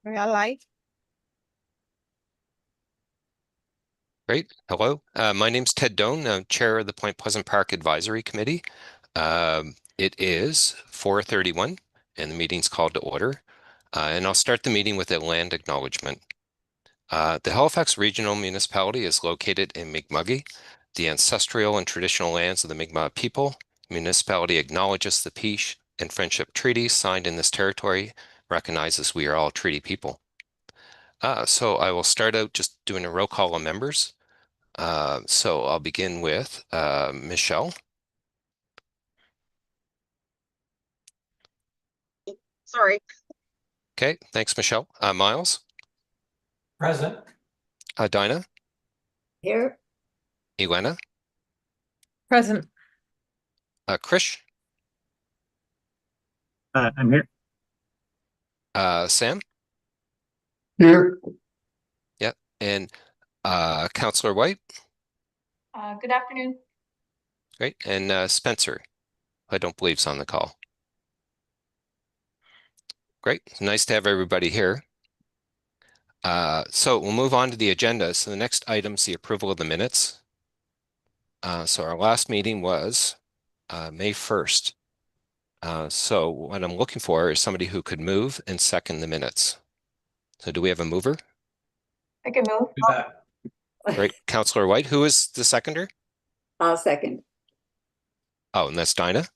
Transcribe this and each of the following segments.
We are live. Great. Hello. My name's Ted Doan. I'm chair of the Point Pleasant Park Advisory Committee. It is 4:31 and the meeting's called to order. And I'll start the meeting with a land acknowledgement. The Halifax Regional Municipality is located in Mi'kma'ki, the ancestral and traditional lands of the Mi'kmaq people. The municipality acknowledges the peace and friendship treaties signed in this territory, recognizes we are all treaty people. So I will start out just doing a roll call of members. So I'll begin with Michelle. Sorry. Okay, thanks, Michelle. Miles. Present. Dinah. Here. Elena. Present. Krish. I'm here. Sam. Here. Yep. And Councillor White. Good afternoon. Great. And Spencer, I don't believe is on the call. Great. Nice to have everybody here. So we'll move on to the agenda. So the next item is the approval of the minutes. So our last meeting was May 1st. So what I'm looking for is somebody who could move and second the minutes. So do we have a mover? I can move. Great. Councillor White, who is the seconder? I'll second. Oh, and that's Dinah?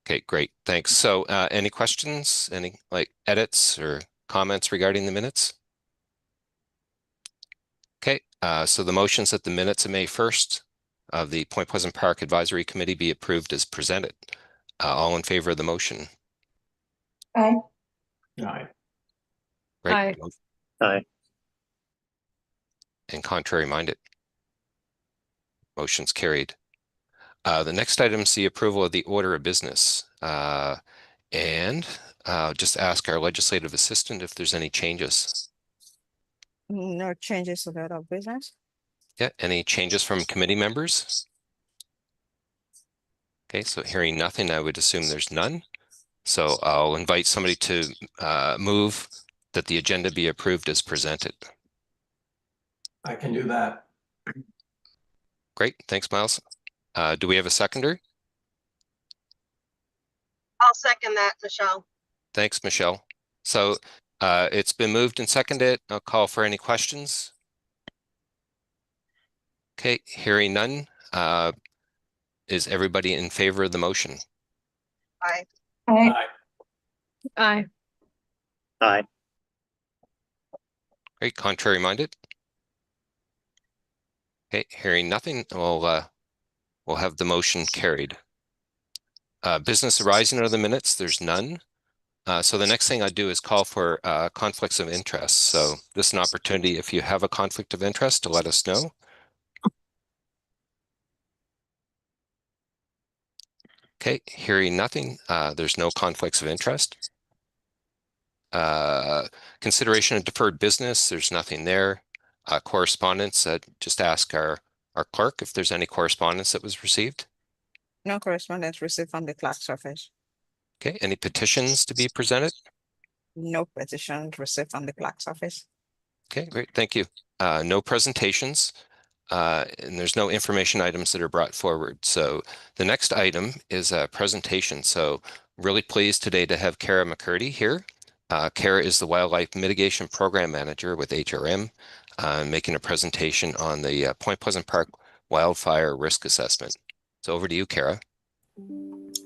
Okay, great. Thanks. So any questions, any edits or comments regarding the minutes? Okay, so the motions that the minutes of May 1st of the Point Pleasant Park Advisory Committee be approved as presented. All in favor of the motion? Aye. Aye. Great. Aye. Aye. And contrary minded? Motion's carried. The next item is the approval of the order of business. And just ask our legislative assistant if there's any changes. No changes to the order of business. Yeah, any changes from committee members? Okay, so hearing nothing, I would assume there's none. So I'll invite somebody to move that the agenda be approved as presented. I can do that. Great, thanks, Miles. Do we have a seconder? I'll second that, Michelle. Thanks, Michelle. So it's been moved and seconded. I'll call for any questions. Okay, hearing none. Is everybody in favor of the motion? Aye. Aye. Aye. Aye. Aye. Great, contrary minded? Okay, hearing nothing, we'll have the motion carried. Business arising out of the minutes, there's none. So the next thing I do is call for conflicts of interest. So this is an opportunity, if you have a conflict of interest, to let us know. Okay, hearing nothing, there's no conflicts of interest. Consideration of deferred business, there's nothing there. Correspondence, just ask our clerk if there's any correspondence that was received. No correspondence received from the clerk's office. Okay, any petitions to be presented? No petition received from the clerk's office. Okay, great, thank you. No presentations, and there's no information items that are brought forward. So the next item is a presentation. So really pleased today to have Kara McCurdy here. Kara is the Wildlife Mitigation Program Manager with HRM, making a presentation on the Point Pleasant Park Wildfire Risk Assessment. So over to you, Kara.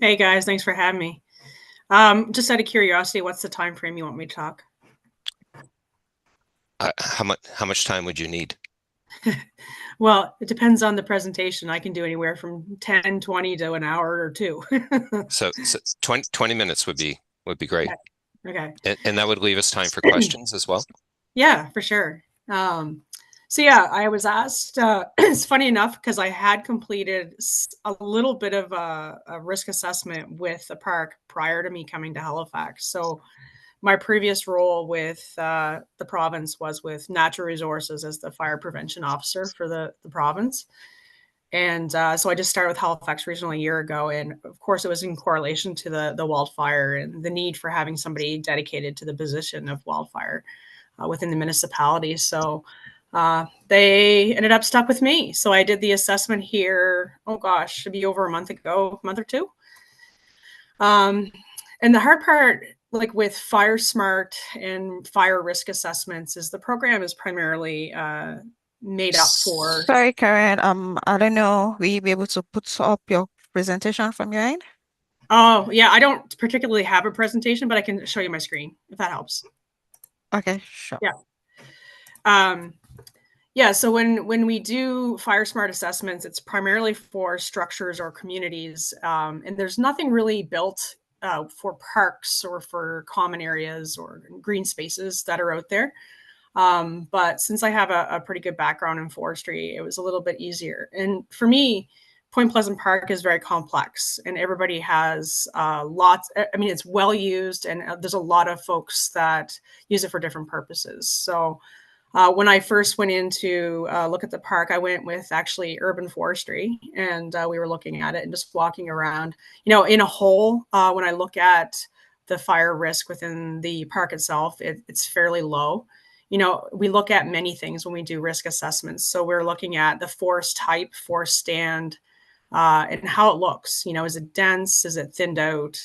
Hey guys, thanks for having me. Just out of curiosity, what's the time frame you want me to talk? How much time would you need? Well, it depends on the presentation. I can do anywhere from 10, 20 to an hour or two. so 20 minutes would be great. Okay. And that would leave us time for questions as well. Yeah, for sure. So yeah, I was asked, it's funny enough, because I had completed a little bit of a risk assessment with the park prior to me coming to Halifax. So my previous role with the province was with Natural Resources as the fire prevention officer for the province. And so I just started with Halifax Regional a year ago. And of course, it was in correlation to the wildfire and the need for having somebody dedicated to the position of wildfire within the municipality. So they ended up stuck with me. So I did the assessment here, oh gosh, should be over a month or two. And the hard part, like with Fire Smart and fire risk assessments, is the program is primarily made up for. Sorry, Karen. I don't know. Will you be able to put up your presentation from your end? Oh, yeah. I don't particularly have a presentation, but I can show you my screen if that helps. Okay, sure. Yeah. Yeah. So when we do Fire Smart assessments, it's primarily for structures or communities, and there's nothing really built for parks or for common areas or green spaces that are out there. But since I have a pretty good background in forestry, it was a little bit easier. And for me, Point Pleasant Park is very complex, and everybody has lots. I mean, it's well used, and there's a lot of folks that use it for different purposes. So when I first went in to look at the park, I went with actually urban forestry, and we were looking at it and just walking around. You know, in a whole, when I look at the fire risk within the park itself, it's fairly low. You know, we look at many things when we do risk assessments. So we're looking at the forest type, forest stand, and how it looks. You know, is it dense? Is it thinned out?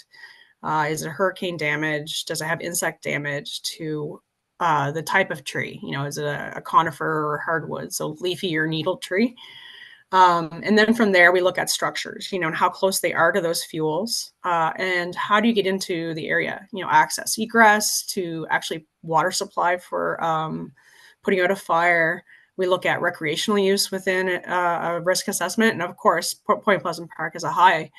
Is it hurricane damage? Does it have insect damage to the type of tree? You know, is it a conifer or hardwood? So leafy or needled tree. And then from there, we look at structures, you know, and how close they are to those fuels, and how do you get into the area, you know, access, egress to actually water supply for putting out a fire. We look at recreational use within a risk assessment. And of course, Point Pleasant Park is a high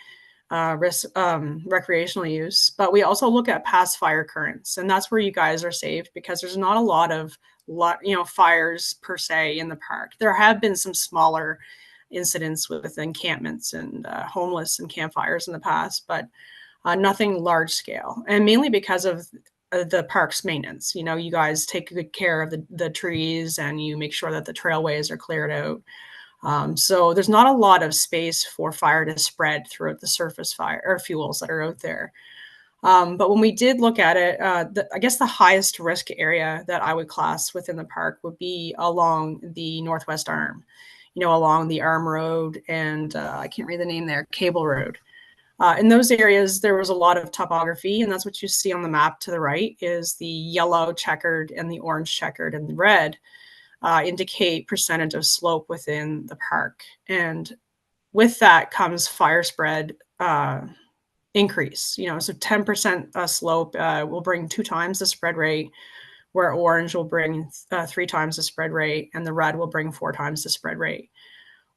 risk recreational use, but we also look at past fire currents, and that's where you guys are saved because there's not a lot of fires per se in the park. There have been some smaller incidents with encampments and homeless and campfires in the past, but nothing large scale, and mainly because of the park's maintenance. You know, you guys take good care of the trees and you make sure that the trailways are cleared out. So there's not a lot of space for fire to spread throughout the surface fire or fuels that are out there. But when we did look at it, I guess the highest risk area that I would class within the park would be along the Northwest Arm, you know, along the Arm Road and I can't read the name there, Cable Road. In those areas, there was a lot of topography, and that's what you see on the map to the right is the yellow checkered and the orange checkered and the red indicate percentage of slope within the park. And with that comes fire spread increase, you know, so 10% slope will bring 2 times the spread rate, where orange will bring 3 times the spread rate, and the red will bring 4 times the spread rate.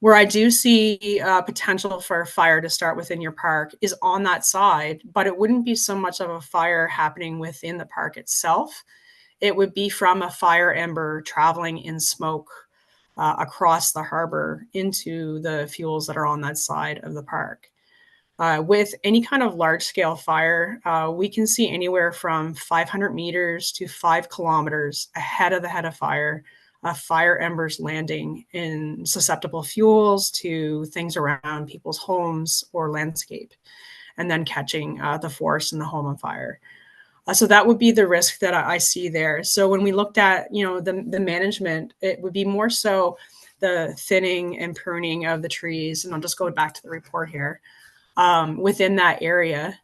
Where I do see potential for a fire to start within your park is on that side, but it wouldn't be so much of a fire happening within the park itself. It would be from a fire ember traveling in smoke across the harbor into the fuels that are on that side of the park. With any kind of large scale fire, we can see anywhere from 500 meters to 5 kilometers ahead of the head of fire embers landing in susceptible fuels to things around people's homes or landscape, and then catching the forest and the home on fire. So that would be the risk that I see there. So when we looked at, you know, the management, it would be more so the thinning and pruning of the trees. And I'll just go back to the report here within that area.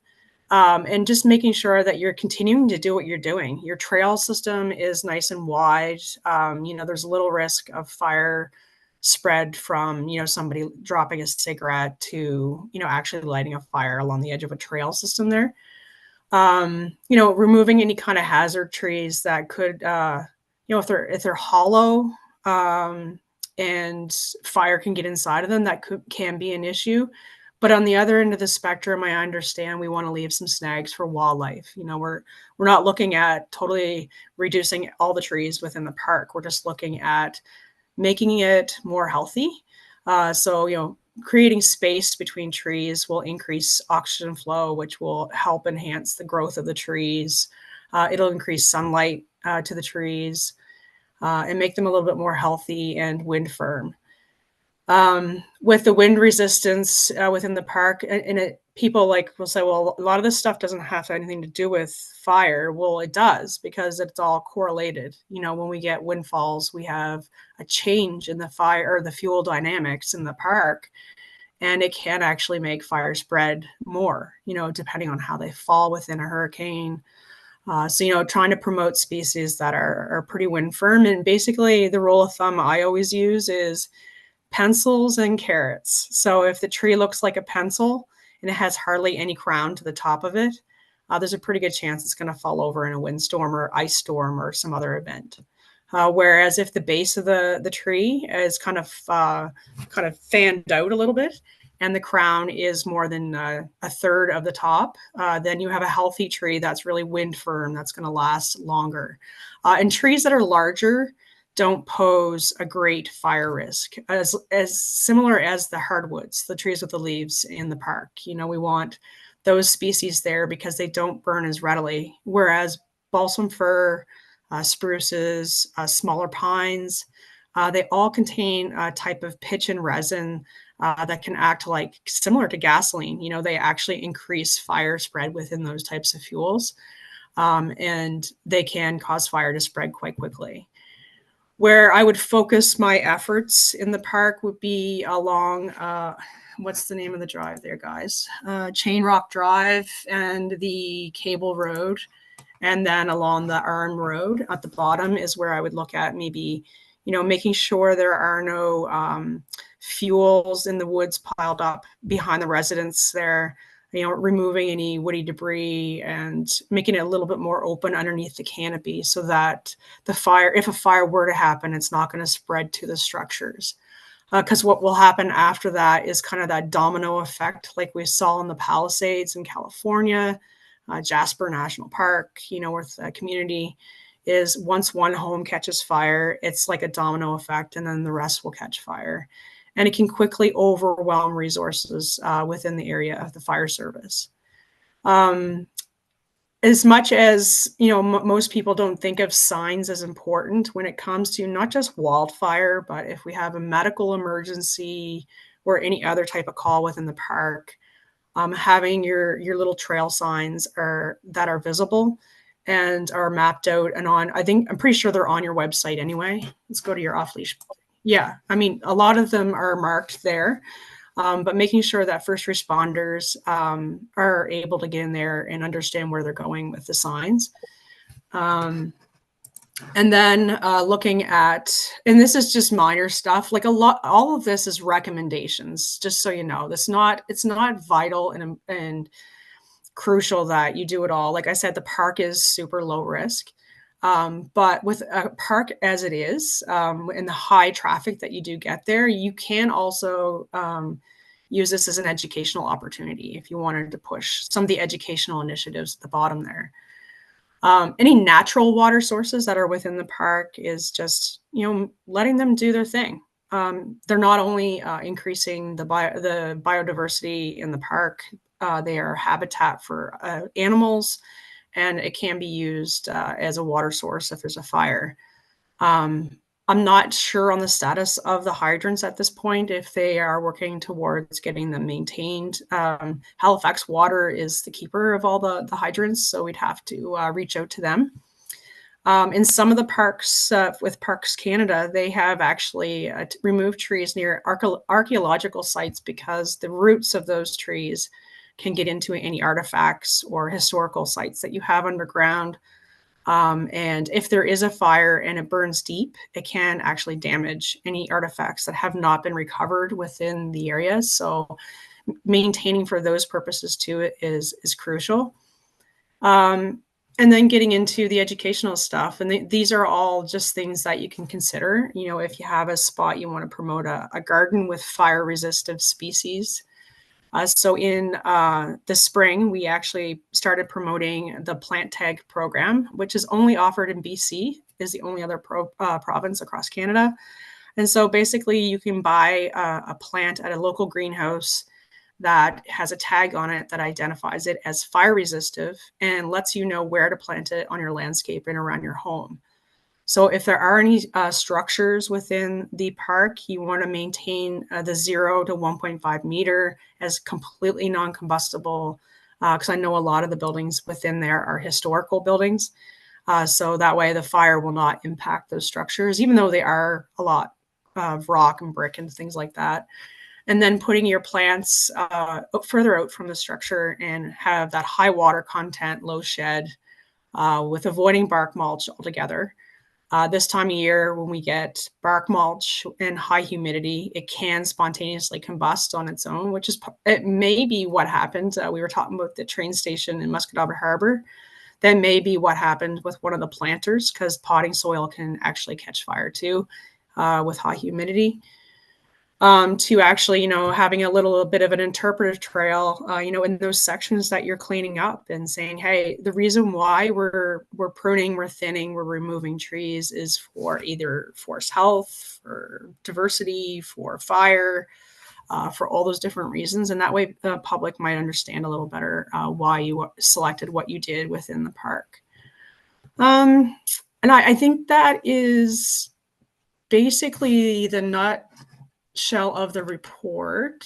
And just making sure that you're continuing to do what you're doing. Your trail system is nice and wide. You know, there's little risk of fire spread from, you know, somebody dropping a cigarette to, you know, actually lighting a fire along the edge of a trail system there. You know, removing any kind of hazard trees that could, you know, if they're hollow and fire can get inside of them, that can be an issue. But on the other end of the spectrum, I understand we want to leave some snags for wildlife. You know, we're not looking at totally reducing all the trees within the park. We're just looking at making it more healthy. So, you know, creating space between trees will increase oxygen flow, which will help enhance the growth of the trees. It'll increase sunlight to the trees and make them a little bit more healthy and wind firm. With the wind resistance within the park, and people will say, well, a lot of this stuff doesn't have anything to do with fire. Well, it does, because it's all correlated. When we get windfalls, we have a change in the fire or the fuel dynamics in the park, and it can actually make fire spread more, depending on how they fall within a hurricane. So, trying to promote species that are pretty wind firm. And basically the rule of thumb I always use is pencils and carrots. So if the tree looks like a pencil and it has hardly any crown to the top of it, there's a pretty good chance it's going to fall over in a windstorm or ice storm or some other event. Whereas if the base of the tree is kind of fanned out a little bit, and the crown is more than a third of the top, then you have a healthy tree that's really wind firm, that's going to last longer. And trees that are larger don't pose a great fire risk, as similar as the hardwoods, the trees with the leaves in the park. We want those species there because they don't burn as readily, whereas balsam fir, spruces, smaller pines, they all contain a type of pitch and resin that can act similar to gasoline. They actually increase fire spread within those types of fuels, and they can cause fire to spread quite quickly. Where I would focus my efforts in the park would be along, what's the name of the drive there, guys? Chain Rock Drive and the Cable Road, and then along the Arm Road at the bottom is where I would look at maybe, making sure there are no fuels in the woods piled up behind the residents there, removing any woody debris and making it a little bit more open underneath the canopy so that if a fire were to happen, it's not going to spread to the structures. Because what will happen after that is kind of that domino effect, like we saw in the Palisades in California, Jasper National Park, with the community, is once one home catches fire, it's like a domino effect, and then the rest will catch fire. And it can quickly overwhelm resources within the area of the fire service. As much as, most people don't think of signs as important when it comes to not just wildfire, but if we have a medical emergency or any other type of call within the park, having your little trail signs that are visible and are mapped out and I'm pretty sure they're on your website anyway. Let's go to your off-leash. Yeah, a lot of them are marked there, but making sure that first responders are able to get in there and understand where they're going with the signs. And then looking at, and this is just minor stuff, all of this is recommendations, just so you know. It's not vital and crucial that you do it all. Like I said, the park is super low risk. But with a park as it is, and the high traffic that you do get there, you can also use this as an educational opportunity if you wanted to push some of the educational initiatives at the bottom there. Any natural water sources that are within the park is just, letting them do their thing. They're not only increasing the biodiversity in the park, they are habitat for animals, and it can be used as a water source if there's a fire. I'm not sure on the status of the hydrants at this point, if they are working towards getting them maintained. Halifax Water is the keeper of all the hydrants, so we'd have to reach out to them. In some of the parks, with Parks Canada, they have actually removed trees near archaeological sites because the roots of those trees can get into any artifacts or historical sites that you have underground. And if there is a fire and it burns deep, it can actually damage any artifacts that have not been recovered within the area. So maintaining for those purposes too is crucial. And then getting into the educational stuff. And these are all just things that you can consider. If you have a spot you want to promote a garden with fire resistant species. So in the spring, we actually started promoting the plant tag program, which is only offered in BC, is the only other province across Canada. And so basically you can buy a plant at a local greenhouse that has a tag on it that identifies it as fire resistant and lets you know where to plant it on your landscape and around your home. So if there are any structures within the park, you want to maintain the 0 to 1.5 meter as completely non-combustible, because I know a lot of the buildings within there are historical buildings. So that way the fire will not impact those structures, even though they are a lot of rock and brick and things like that. And then putting your plants further out from the structure and have that high water content, low shed, with avoiding bark mulch altogether. This time of year, when we get bark mulch and high humidity, it can spontaneously combust on its own, which is, it may be what happened. We were talking about the train station in Musquodoboit Harbor. That may be what happened with one of the planters, because potting soil can actually catch fire too with high humidity. To actually, having a little bit of an interpretive trail, in those sections that you're cleaning up and saying, hey, the reason why we're pruning, we're thinning, we're removing trees is for either forest health, for diversity, for fire, for all those different reasons. And that way the public might understand a little better why you selected what you did within the park. And I think that is basically the nutshell of the report.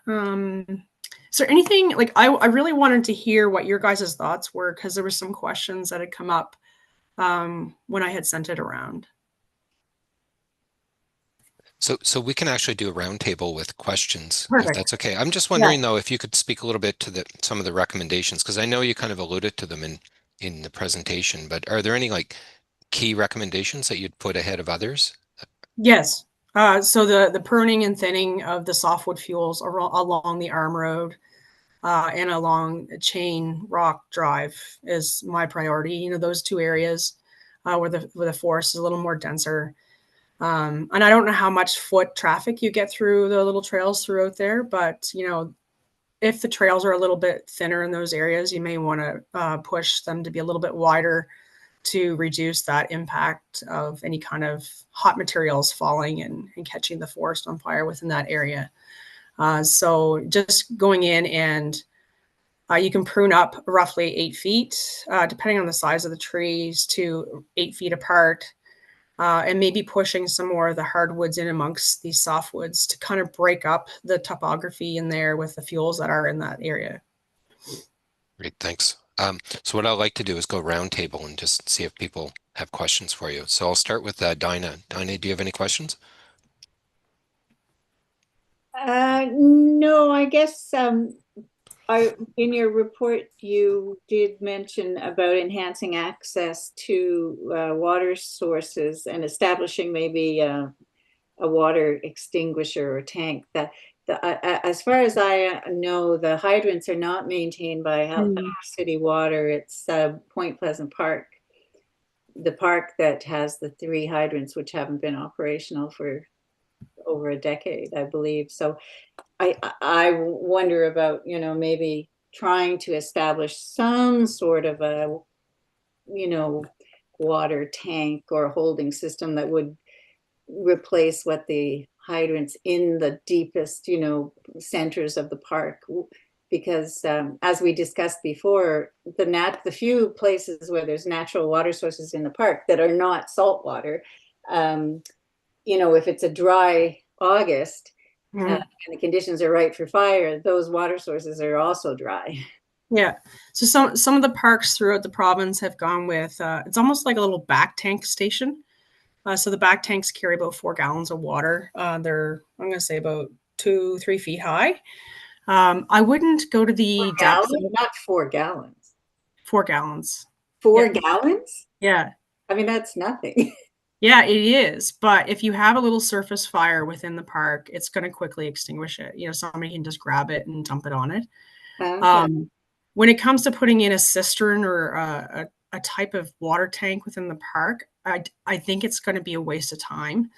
Is there anything, like, I really wanted to hear what your guys' thoughts were, because there were some questions that had come up when I had sent it around. So we can actually do a roundtable with questions, Perfect. if that's okay. I'm just wondering though, if you could speak a little bit to some of the recommendations, because I know you kind of alluded to them in the presentation, but are there any like key recommendations that you'd put ahead of others? Yes. So the pruning and thinning of the softwood fuels along the Arm Road and along Chain Rock Drive is my priority. Those two areas where the forest is a little more denser. And I don't know how much foot traffic you get through the little trails throughout there, but if the trails are a little bit thinner in those areas, you may want to push them to be a little bit wider to reduce that impact of any kind of hot materials falling and catching the forest on fire within that area. So just going in and you can prune up roughly 8 feet, depending on the size of the trees, to 8 feet apart. And maybe pushing some more of the hardwoods in amongst these softwoods to kind of break up the topography in there with the fuels that are in that area. Great, thanks. So what I'd like to do is go roundtable and just see if people have questions for you. So I'll start with Dinah. Dinah, do you have any questions? No, I guess in your report, you did mention about enhancing access to water sources and establishing maybe a water extinguisher or tank. As far as I know, the hydrants are not maintained by Halifax City Water. It's Point Pleasant Park, the park that has the 3 hydrants, which haven't been operational for over a decade, I believe. So I wonder about, maybe trying to establish some sort of a, water tank or holding system that would replace what the hydrants in the deepest, centers of the park. Because as we discussed before, the few places where there's natural water sources in the park that are not salt water, if it's a dry August, and the conditions are right for fire, those water sources are also dry. Yeah. So some of the parks throughout the province have gone with, it's almost like a little back tank station. So the back tanks carry about 4 gallons of water. They're, I'm going to say, about 2-3 feet high. I wouldn't go to the depth. Not 4 gallons. 4 gallons. 4 gallons? Yeah. I mean, that's nothing. Yeah, it is. But if you have a little surface fire within the park, it's going to quickly extinguish it. Somebody can just grab it and dump it on it. Okay. When it comes to putting in a cistern or a type of water tank within the park, I think it's going to be a waste of time.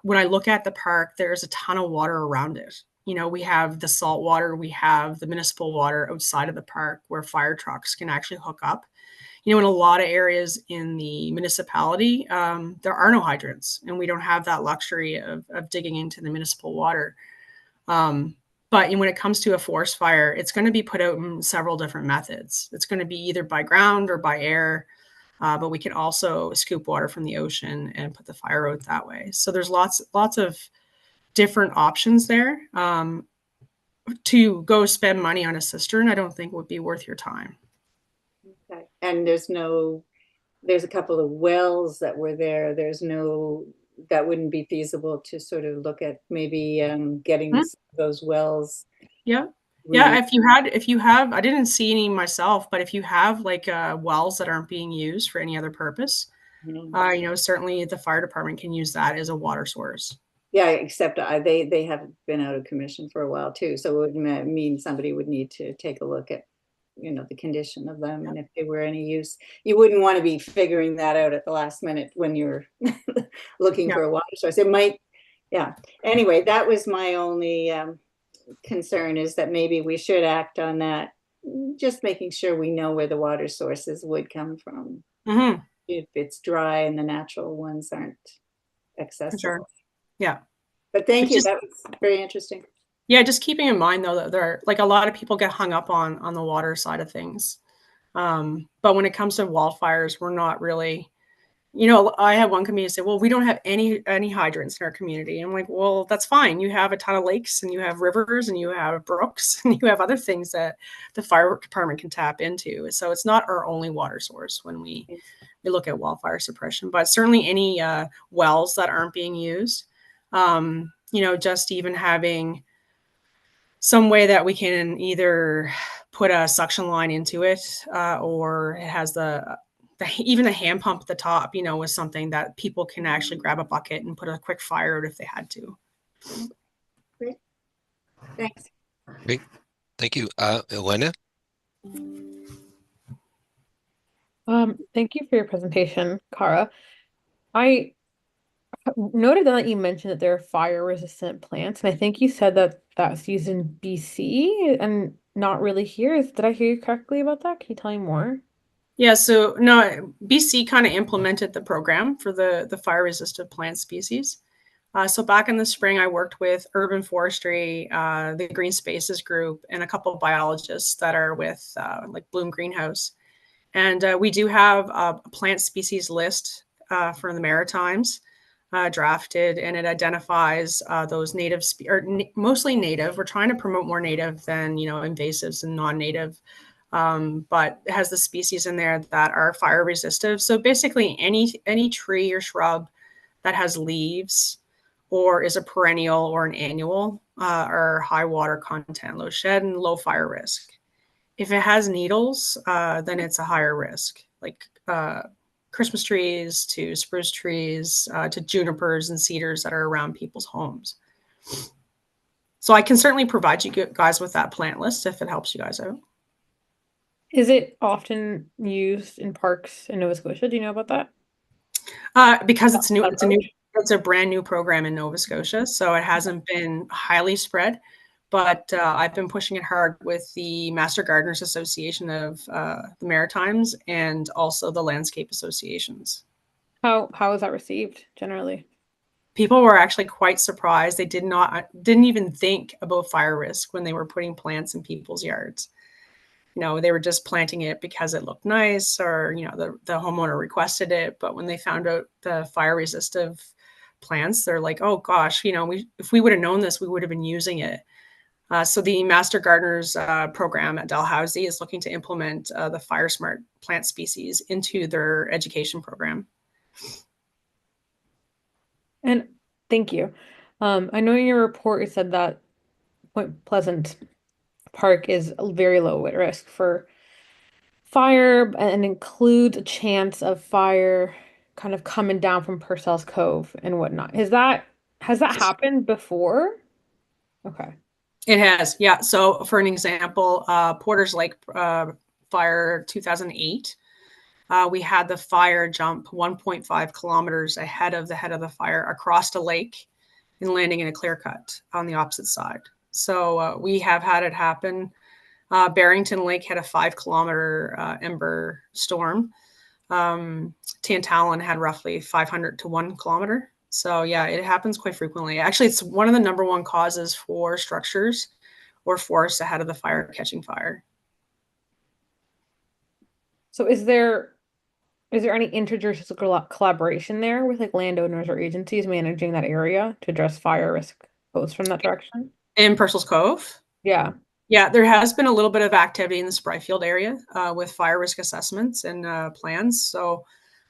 When I look at the park, there's a ton of water around it. We have the salt water, we have the municipal water outside of the park where fire trucks can actually hook up. In a lot of areas in the municipality, there are no hydrants, and we don't have that luxury of digging into the municipal water. But when it comes to a forest fire, it's going to be put out in several different methods. It's going to be either by ground or by air. but we can also scoop water from the ocean and put the fire out that way. So there's lots of different options there. To go spend money on a cistern, I don't think would be worth your time. Okay. And there's a couple of wells that were there. That wouldn't be feasible to sort of look at maybe getting those wells. Yeah. really- Yeah, if you have, I didn't see any myself, but if you have like wells that aren't being used for any other purpose, certainly the fire department can use that as a water source. Yeah, except they have been out of commission for a while too. So it would mean somebody would need to take a look at, the condition of them and if they were any use. You wouldn't want to be figuring that out at the last minute when you're looking for a water source. It might, yeah. Anyway, that was my only concern, is that maybe we should act on that, just making sure we know where the water sources would come from. Mm-hmm. If it's dry and the natural ones aren't accessible. Sure. Yeah. But thank you. Just- That was very interesting. Yeah, just keeping in mind though that there are, like, a lot of people get hung up on the water side of things. But when it comes to wildfires, we're not really, I had one community say, well, we don't have any hydrants in our community. I'm like, well, that's fine. You have a ton of lakes and you have rivers and you have brooks and you have other things that the fire department can tap into. So it's not our only water source when we look at wildfire suppression, but certainly any wells that aren't being used, just even having some way that we can either put a suction line into it, or it has even the hand pump at the top, is something that people can actually grab a bucket and put a quick fire out if they had to. Great. Thanks. Great. Thank you. Elena? Thank you for your presentation, Cara. I noted that you mentioned that there are fire-resistant plants, and I think you said that that's used in BC and not really here. Did I hear you correctly about that? Can you tell me more? Yeah, so no, BC kind of implemented the program for the fire-resistant plant species. So back in the spring, I worked with Urban Forestry, the Green Spaces Group, and a couple of biologists that are with like Bloom Greenhouse. And we do have a plant species list for the Maritimes drafted, and it identifies those native, mostly native. We're trying to promote more native than, invasives and non-native. But it has the species in there that are fire resistive. So basically any tree or shrub that has leaves or is a perennial or an annual are high water content, low shed, and low fire risk. If it has needles, then it's a higher risk, like Christmas trees to spruce trees to junipers and cedars that are around people's homes. So I can certainly provide you guys with that plant list if it helps you guys out. Is it often used in parks in Nova Scotia? Do you know about that? Because it's new, it's a brand new program in Nova Scotia, so it hasn't been highly spread. But I've been pushing it hard with the Master Gardeners Association of the Maritimes and also the landscape associations. How is that received generally? People were actually quite surprised. They didn't even think about fire risk when they were putting plants in people's yards. They were just planting it because it looked nice, or the homeowner requested it. But when they found out the fire resistive plants, they're like, oh gosh, if we would have known this, we would have been using it. So the Master Gardeners program at Dalhousie is looking to implement the Fire Smart plant species into their education program. And thank you. I know in your report you said that Point Pleasant Park is a very low at risk for fire and includes a chance of fire kind of coming down from Purcell's Cove and whatnot. Has that happened before? Okay. It has, yeah. So for an example, Porter's Lake fire 2008, we had the fire jump 1.5 kilometers ahead of the fire across the lake and landing in a clear cut on the opposite side. So we have had it happen. Barrington Lake had a 5-kilometer ember storm. Tantallon had roughly 500 to 1 kilometer. So yeah, it happens quite frequently. Actually, it's one of the number one causes for structures or forests ahead of the fire catching fire. So is there is there any interjurisdictional collaboration there with like landowners or agencies managing that area to address fire risk posed from that direction? In Purcell's Cove? Yeah. Yeah, there has been a little bit of activity in the Spryfield area with fire risk assessments and plans. So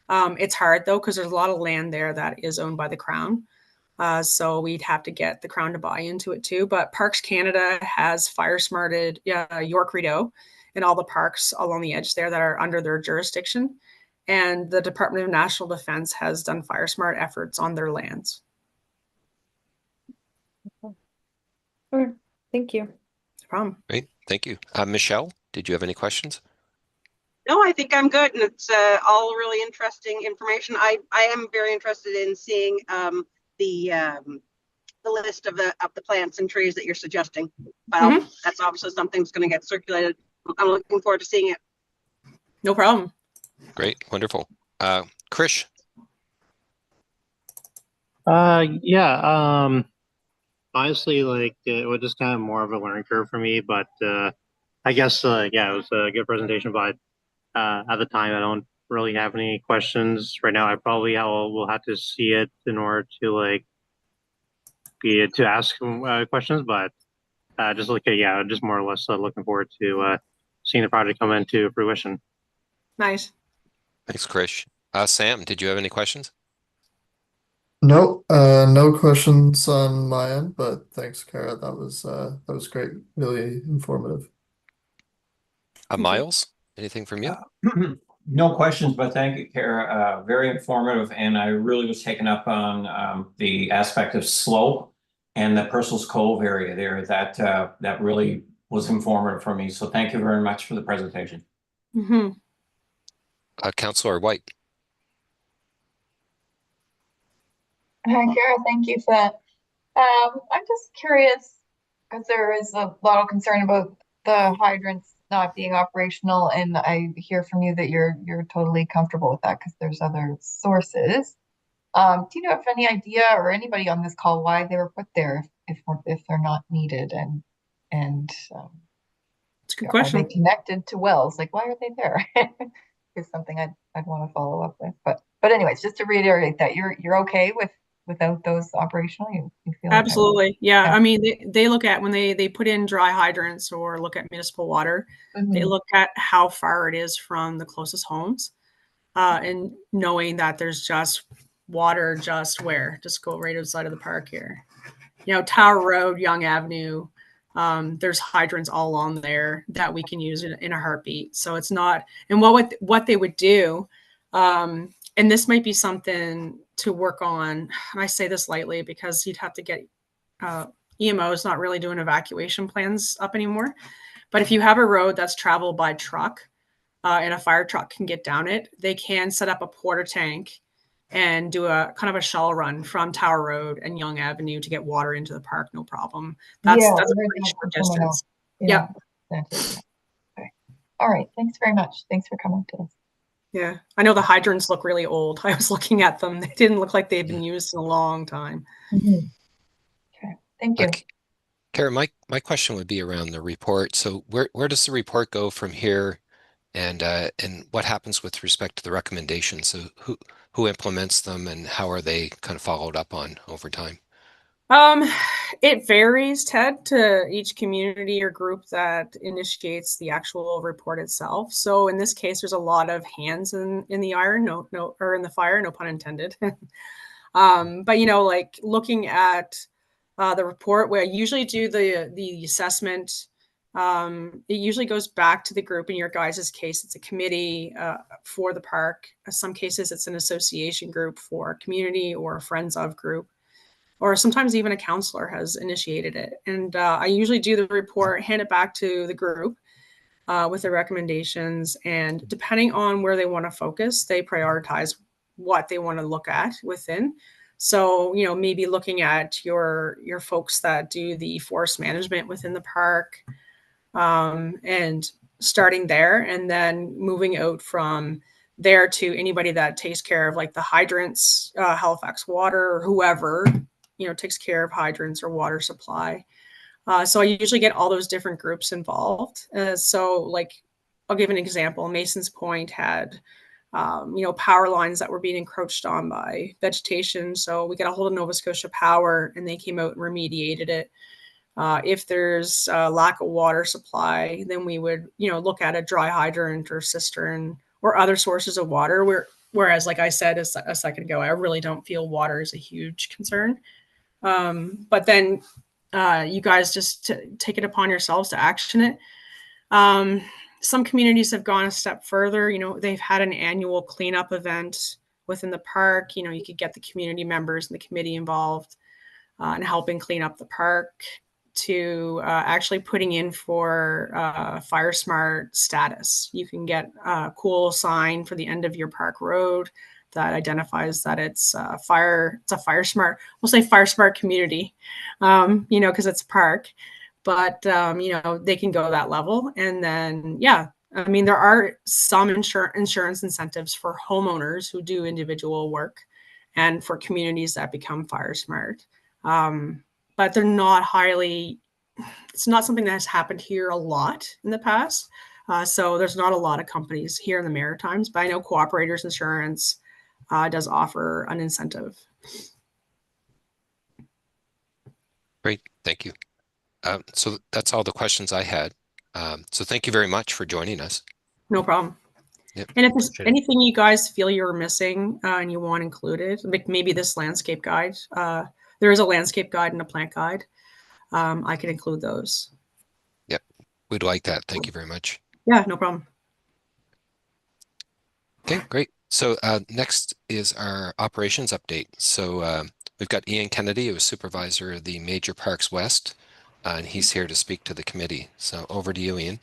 it's hard though, because there's a lot of land there that is owned by the Crown. So we'd have to get the Crown to buy into it too. But Parks Canada has fire smarted York Rideau and all the parks along the edge there that are under their jurisdiction. And the Department of National Defense has done fire smart efforts on their lands. Okay. Thank you. No problem. Great, thank you. Michelle, did you have any questions? No, I think I'm good, and it's all really interesting information. I am very interested in seeing the list of the plants and trees that you're suggesting. Well, that's obviously something that's going to get circulated. I'm looking forward to seeing it. No problem. Great, wonderful. Krish? Yeah, honestly, like it was just kind of more of a learning curve for me, but I guess yeah, it was a good presentation, but at the time I don't really have any questions right now. I probably will have to see it in order to like to ask questions, but just like yeah, just more or less looking forward to seeing the project come into fruition. Nice. Thanks, Krish. Sam, did you have any questions? No, no questions on my end, but thanks, Kara. That was great, really informative. Miles, anything from you? No questions, but thank you, Kara. Very informative, and I really was taken up on the aspect of slope and the Purcell's Cove area there. That really was informative for me. So thank you very much for the presentation. Councillor White. Hi, Kara. Thank you for that. I'm just curious, because there is a lot of concern about the hydrants not being operational, and I hear from you that you're totally comfortable with that because there's other sources. Do you have any idea, or anybody on this call, why they were put there if they're not needed? And It's a good are question. they connected to wells? Like, why are they there? Is something I'd want to follow up with. But anyways, just to reiterate that you're okay without those operational, you feel like Absolutely. Yeah. Yeah. I mean, they look at when they put in dry hydrants or look at municipal water, they look at how far it is from the closest homes, and knowing that there's just water just go right outside of the park here. You know, Tower Road, Young Avenue, there's hydrants all along there that we can use in a heartbeat. So it's not, and what they would do, and this might be something to work on, and I say this lightly because you'd have to get EMO is not really doing evacuation plans up anymore. But if you have a road that's traveled by truck and a fire truck can get down it, they can set up a porta tank and do a kind of a shuttle run from Tower Road and Young Avenue to get water into the park, no problem. That's Yeah, a I heard pretty that short from someone distance. else. Yeah. Okay. All right. Thanks very much. Thanks for coming to us. Yeah. I know the hydrants look really old. I was looking at them. They didn't look like they'd been used in a long time. Okay. Thank you. Kara, my question would be around the report. So where does the report go from here, and what happens with respect to the recommendations? So who implements them, and how are they kind of followed up on over time? It varies, Ted, to each community or group that initiates the actual report itself. So in this case, there's a lot of hands in the iron, or in the fire, no pun intended. But you know, like looking at the report, where I usually do the assessment, it usually goes back to the group. In your guys' case, it's a committee for the park. In some cases, it's an association group for a community or a friends of group, or sometimes even a counselor has initiated it. And I usually do the report, hand it back to the group with the recommendations. And depending on where they want to focus, they prioritize what they want to look at within. So, you know, maybe looking at your folks that do the forest management within the park, and starting there, and then moving out from there to anybody that takes care of like the hydrants, Halifax Water, or whoever, you know, takes care of hydrants or water supply. So I usually get all those different groups involved. So like, I'll give an example. Mason's Point had power lines that were being encroached on by vegetation. So we got a hold of Nova Scotia Power, and they came out and remediated it. If there's a lack of water supply, then we would, look at a dry hydrant or cistern or other sources of water. Whereas, like I said a second ago, I really don't feel water is a huge concern. But then you guys just take it upon yourselves to action it. Some communities have gone a step further. They've had an annual cleanup event within the park. You could get the community members and the committee involved in helping clean up the park, to actually putting in for Fire Smart status. You can get a cool sign for the end of your park road that identifies that it's a Fire Smart. We'll say Fire Smart community, because it's a park. But they can go that level, and then there are some insurance incentives for homeowners who do individual work, and for communities that become Fire Smart. But they're not it's not something that has happened here a lot in the past. So there's not a lot of companies here in the Maritimes, but I know Cooperators Insurance does offer an incentive. Great, thank you. So that's all the questions I had. So thank you very much for joining us. No problem. Yep, and if there's appreciate it. anything you guys feel you're missing and you want included, like maybe this landscape guide, there is a landscape guide and a plant guide. I can include those. Yep, we'd like that. Thank you very much. Yeah, no problem. Okay, great. So next is our operations update. So we've got Ian Kennedy, who is supervisor of the Major Parks West, and he's here to speak to the committee. So over to you, Ian.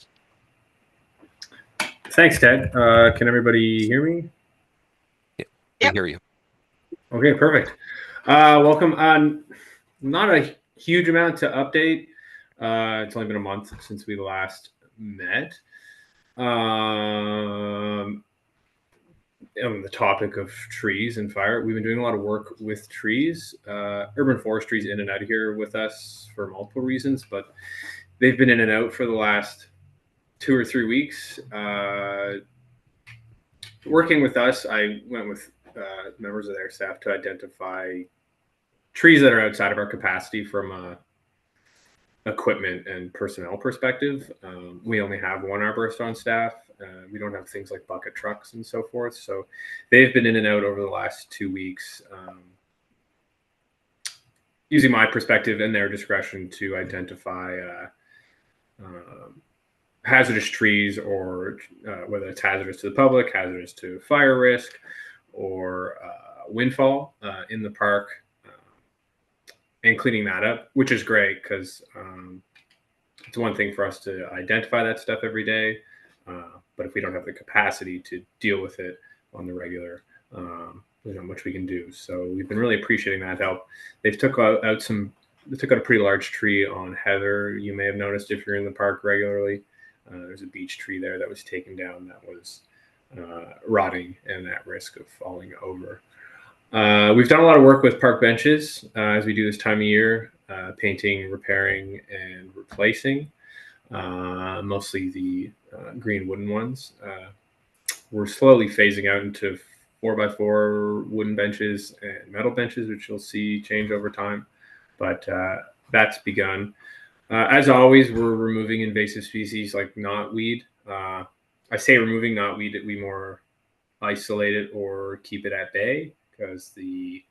Thanks, Ted. Can everybody hear me? Yep, we hear you. Okay, perfect. Welcome. Not a huge amount to update. It's only been a month since we last met. On the topic of trees and fire, we've been doing a lot of work with trees. Urban Forestry's in and out of here with us for multiple reasons, but they've been in and out for the last 2 or 3 weeks. Working with us, I went with members of their staff to identify trees that are outside of our capacity from a equipment and personnel perspective. We only have one arborist on staff. We don't have things like bucket trucks and so forth. So they've been in and out over the last 2 weeks, using my perspective and their discretion to identify hazardous trees, or whether it's hazardous to the public, hazardous to fire risk, or windfall in the park, and cleaning that up, which is great because it's one thing for us to identify that stuff every day, but if we don't have the capacity to deal with it on the regular, there's not much we can do. So we've been really appreciating that help. They've took out a pretty large tree on Heather. You may have noticed if you're in the park regularly. There's a beech tree there that was taken down that was rotting and at risk of falling over. We've done a lot of work with park benches as we do this time of year, painting, repairing, and replacing, mostly the green wooden ones. We're slowly phasing out into 4x4 wooden benches and metal benches, which you'll see change over time, but that's begun. As always, we're removing invasive species like knotweed. I say removing knotweed, we more isolate it or keep it at bay, because the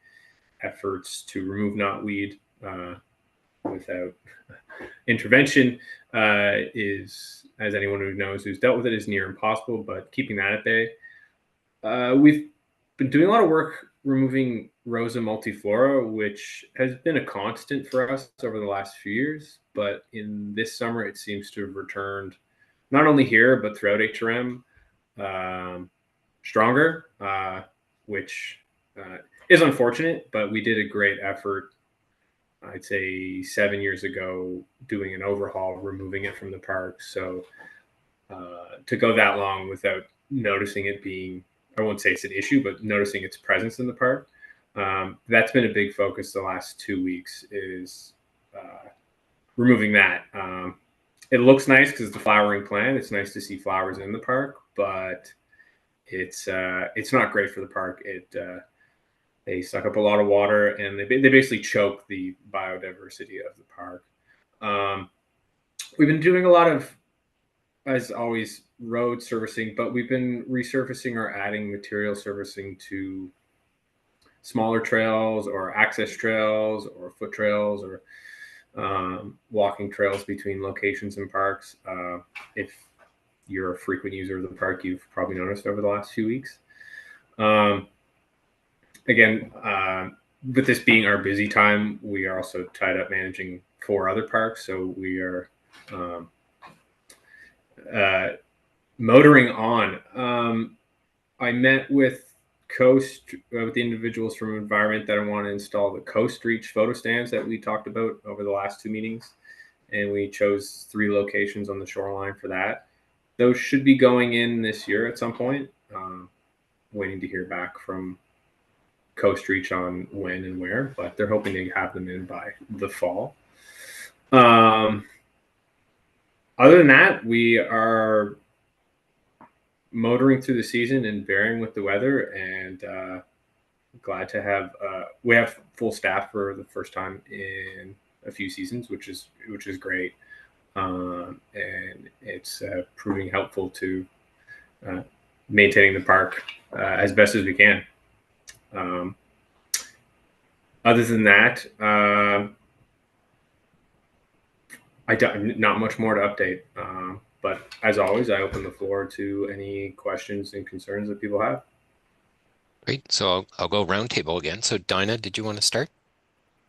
efforts to remove knotweed without intervention is, as anyone who knows who's dealt with it, is near impossible, but keeping that at bay. We've been doing a lot of work removing Rosa multiflora, which has been a constant for us over the last few years, but in this summer it seems to have returned, not only here but throughout HRM, stronger, which is unfortunate, but we did a great effort, I'd say 7 years ago, doing an overhaul, removing it from the park. So to go that long without noticing it being, I won't say it's an issue, but noticing its presence in the park, that's been a big focus the last 2 weeks, is removing that. It looks nice because it's a flowering plant. It's nice to see flowers in the park, but it's not great for the park. They suck up a lot of water, and they basically choke the biodiversity of the park. We've been doing a lot of, as always, road servicing, but we've been resurfacing or adding material servicing to smaller trails or access trails or foot trails or walking trails between locations and parks. If you're a frequent user of the park, you've probably noticed over the last few weeks. Again, with this being our busy time, we are also tied up managing 4 other parks. So we are motoring on. I met with Coast, with the individuals from Environment that want to install the Coast Reach photo stands that we talked about over the last 2 meetings. And we chose 3 locations on the shoreline for that. Those should be going in this year at some point. Waiting to hear back from Coast Reach on when and where, but they're hoping to have them in by the fall. Other than that, we are motoring through the season and bearing with the weather, and glad to have we have full staff for the first time in a few seasons, which is great, and it's proving helpful to maintaining the park as best as we can. Other than that, not much more to update. But as always, I open the floor to any questions and concerns that people have. Great. So I'll go roundtable again. So Dinah, did you want to start?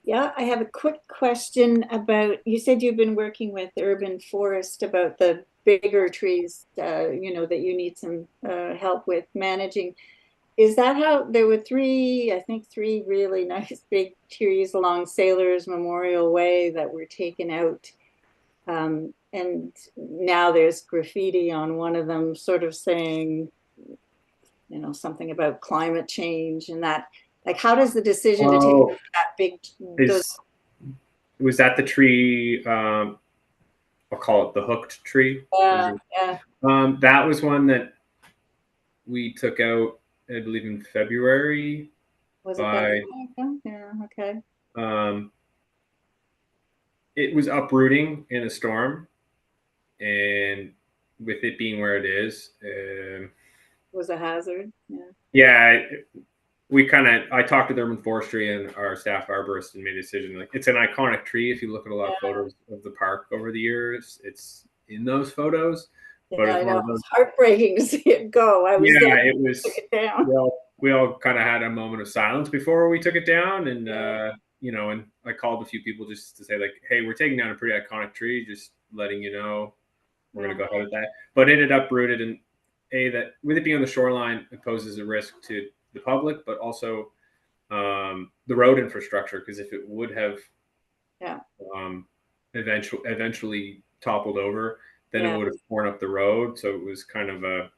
Yeah, I have a quick question about, you said you've been working with Urban Forest about the bigger trees, that you need some help with managing. Is that how there were 3 really nice big trees along Sailors Memorial Way that were taken out? And now there's graffiti on one of them sort of saying, something about climate change and that. Like, how does the decision to take that big... Was that the tree, I'll call it the hooked tree? Yeah. That was one that we took out, I believe, in February. Was it that? Yeah, okay. It was uprooting in a storm, and with it being where it is, it was a hazard. Yeah. I talked to Urban Forestry and our staff arborist and made a decision. Like, it's an iconic tree. If you look at a lot of photos of the park over the years, it's in those photos. But I know, it was heartbreaking to see it go. It was. Took it down. We all kind of had a moment of silence before we took it down, and and I called a few people just to say, like, hey, we're taking down a pretty iconic tree, just letting you know we're going to go ahead with that. But it had uprooted, and that with it being on the shoreline, it poses a risk to the public, but also the road infrastructure, because if it would have eventually toppled over, then it would have torn up the road. So it was kind of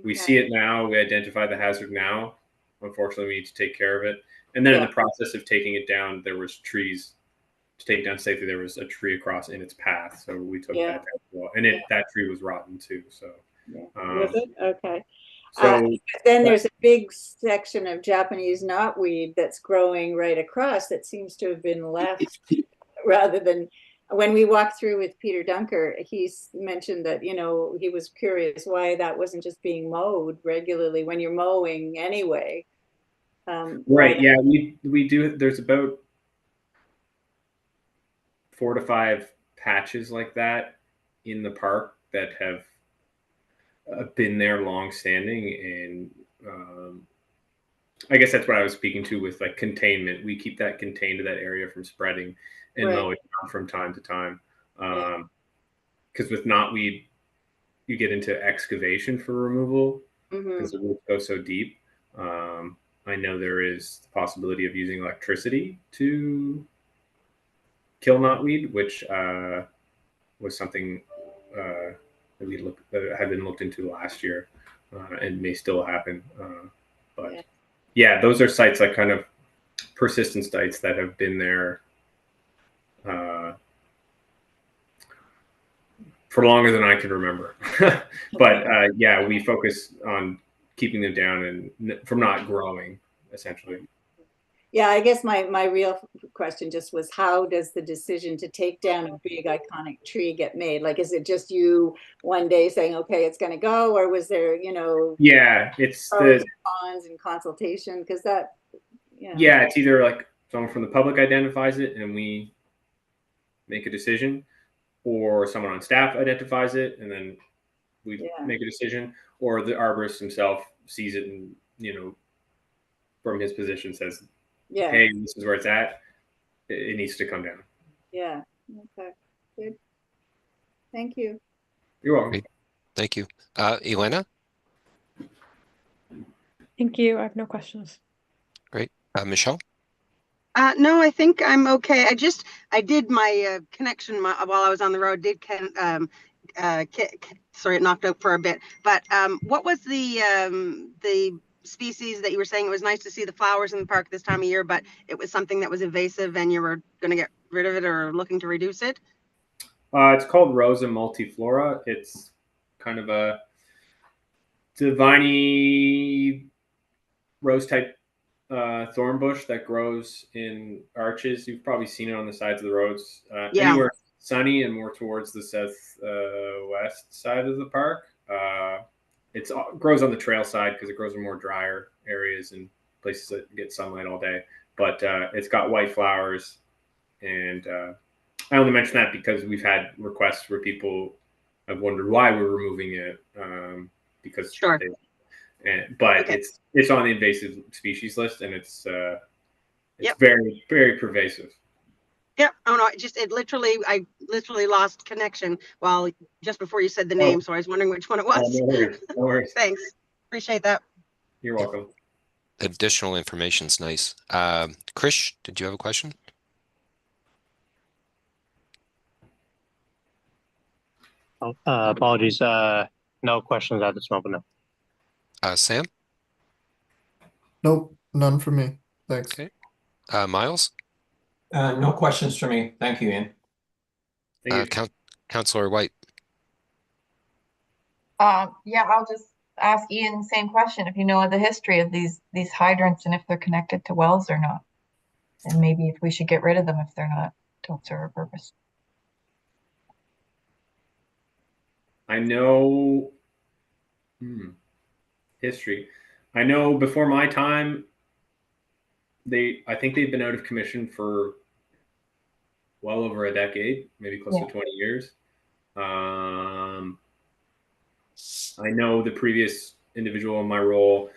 we see it now, we identify the hazard now. Unfortunately, we need to take care of it. And then in the process of taking it down, there was trees to take down safely. There was a tree across in its path, so we took that down as well. And that tree was rotten too. So was it? Okay. So then there's a big section of Japanese knotweed that's growing right across that seems to have been left rather than, when we walked through with Peter Dunker, he's mentioned that, he was curious why that wasn't just being mowed regularly when you're mowing anyway. Right. Yeah, we do. There's about 4 to 5 patches like that in the park that have been there long standing, and I guess that's what I was speaking to with like containment. We keep that contained to that area from spreading and mow it down from time to time. Because with knotweed, you get into excavation for removal because the roots go so deep. I know there is the possibility of using electricity to kill knotweed, which was something that had been looked into last year and may still happen. But those are sites, like kind of persistent sites that have been there for longer than I can remember. But we focus on keeping them down and from not growing, essentially. Yeah, I guess my real question just was, how does the decision to take down a big iconic tree get made? Like, is it just you one day saying, okay, it's going to go, or was there, Yeah, it's pros and cons and consultation? Because that, yeah, it's either like someone from the public identifies it and we make a decision, or someone on staff identifies it and then we make a decision, or the arborist himself sees it and, from his position says, hey, this is where it's at. It needs to come down. Yeah. Okay. Good. Thank you. You're welcome. Great. Thank you. Elena? Thank you. I have no questions. Great. Michelle? No, I think I'm okay. I did my connection while I was on the road. Sorry, it knocked out for a bit. But what was the species that you were saying? It was nice to see the flowers in the park this time of year, but it was something that was invasive and you were going to get rid of it or looking to reduce it? It's called Rosa multiflora. It's kind of a viney rose type thorn bush that grows in arches. You've probably seen it on the sides of the roads. Anywhere sunny and more towards the southwest side of the park. It grows on the trail side because it grows in more drier areas and places that get sunlight all day. But it's got white flowers, and I only mention that because we've had requests where people have wondered why we're removing it, because but it's on the invasive species list, and it's very, very pervasive. Yep. Oh no! I literally lost connection just before you said the name, so I was wondering which one it was. No worries. No worries. Thanks. Appreciate that. You're welcome. Additional information's nice. Krish, did you have a question? Apologies. No questions at this moment. No. Sam? Nope, none for me. Thanks. Okay. Miles? No questions for me. Thank you, Ian. Thank you. Councillor White? Yeah, I'll just ask Ian the same question. If you know the history of these hydrants and if they're connected to wells or not, and maybe if we should get rid of them if they're not, don't serve a purpose. I know history. I know before my time, I think they've been out of commission for well over a decade, maybe close to 20 years. I know the previous individual in my role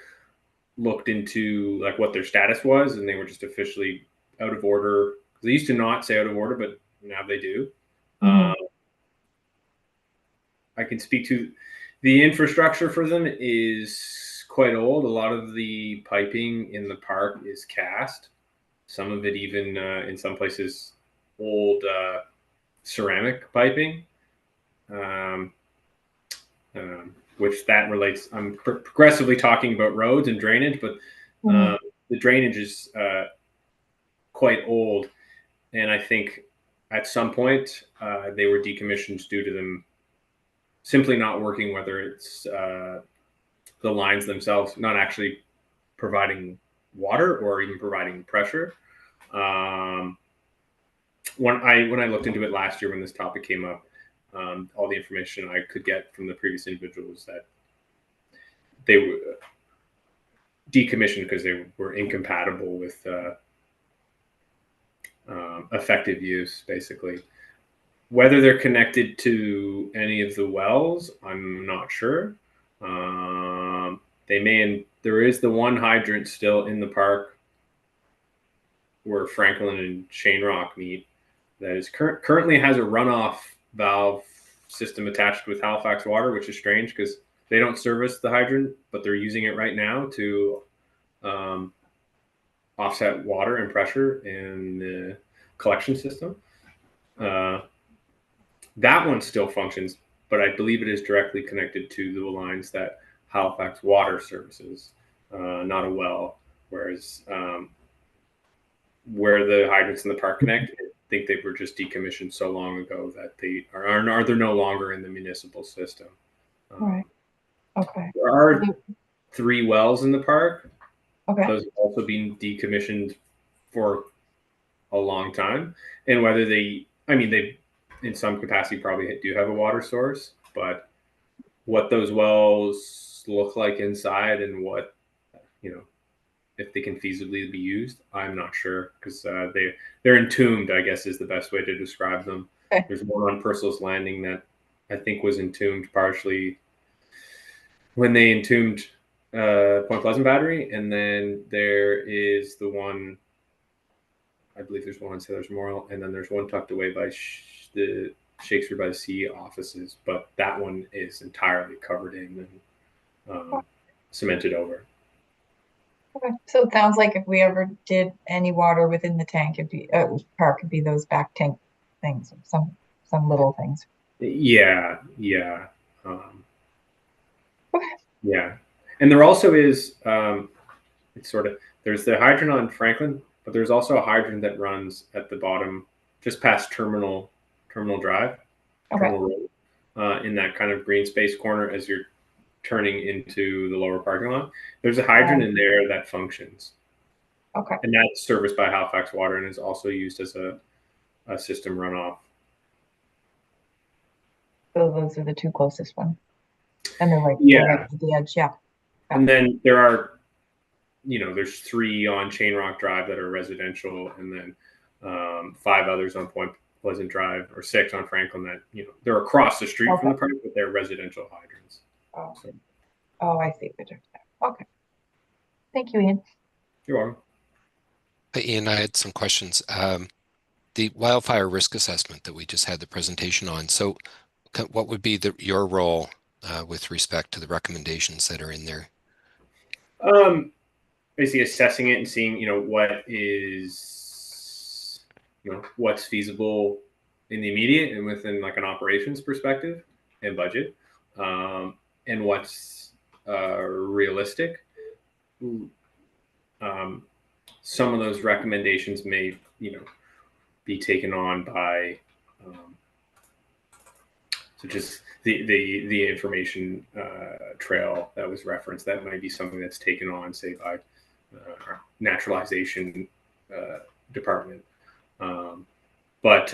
looked into like what their status was, and they were just officially out of order. They used to not say out of order, but now they do. I can speak to the infrastructure for them is quite old. A lot of the piping in the park is cast. Some of it even in some places old ceramic piping, which that relates. I'm progressively talking about roads and drainage, but the drainage is quite old. And I think at some point they were decommissioned due to them simply not working, whether it's the lines themselves not actually providing water or even providing pressure. When I looked into it last year when this topic came up, all the information I could get from the previous individuals that they were decommissioned because they were incompatible with effective use, basically. Whether they're connected to any of the wells, I'm not sure. There is the one hydrant still in the park where Franklin and Shane Rock meet that is currently has a runoff valve system attached with Halifax Water, which is strange because they don't service the hydrant, but they're using it right now to offset water and pressure in the collection system. That one still functions, but I believe it is directly connected to the lines that Halifax Water services, not a well. Whereas where the hydrants in the park connect, I think they were just decommissioned so long ago that they're no longer in the municipal system. Right. Okay. 3 wells in the park. Okay. Those have also been decommissioned for a long time. And whether they in some capacity probably do have a water source, but what those wells look like inside and what, if they can feasibly be used, I'm not sure, because they're entombed, I guess is the best way to describe them. Okay. There's one on Purcell's Landing that I think was entombed partially when they entombed Point Pleasant Battery, and then there is the one, I believe there's one on Sailor's Memorial, and then there's one tucked away by the Shakespeare by the Sea offices, but that one is entirely covered in and cemented over. Okay. So it sounds like if we ever did any water within the tank, park could be those back tank things, or some little things. Yeah. Okay. Yeah. And there also is, there's the hydrant on Franklin, but there's also a hydrant that runs at the bottom, just past Terminal Drive, Okay. Terminal Road, in that kind of green space corner as you're turning into the lower parking lot. There's a hydrant in there that functions. Okay. And that's serviced by Halifax Water and is also used as a system runoff. So those are the two closest ones. And they're right at the edge, yeah. And then there are, there's 3 on Chain Rock Drive that are residential, and then 5 others on Point Pleasant Drive, or 6 on Franklin that, they're across the street from the park, but they're residential hydrants. Oh, So, I see. Okay. Thank you, Ian. you're welcome. Hey, Ian, I had some questions. The wildfire risk assessment that we just had the presentation on. So what would be your role with respect to the recommendations that are in there? Basically assessing it and seeing, what's feasible in the immediate and within like an operations perspective and budget, and what's realistic. Some of those recommendations may, be taken on by, so just the information trail that was referenced. That might be something that's taken on, say, by our naturalization department. But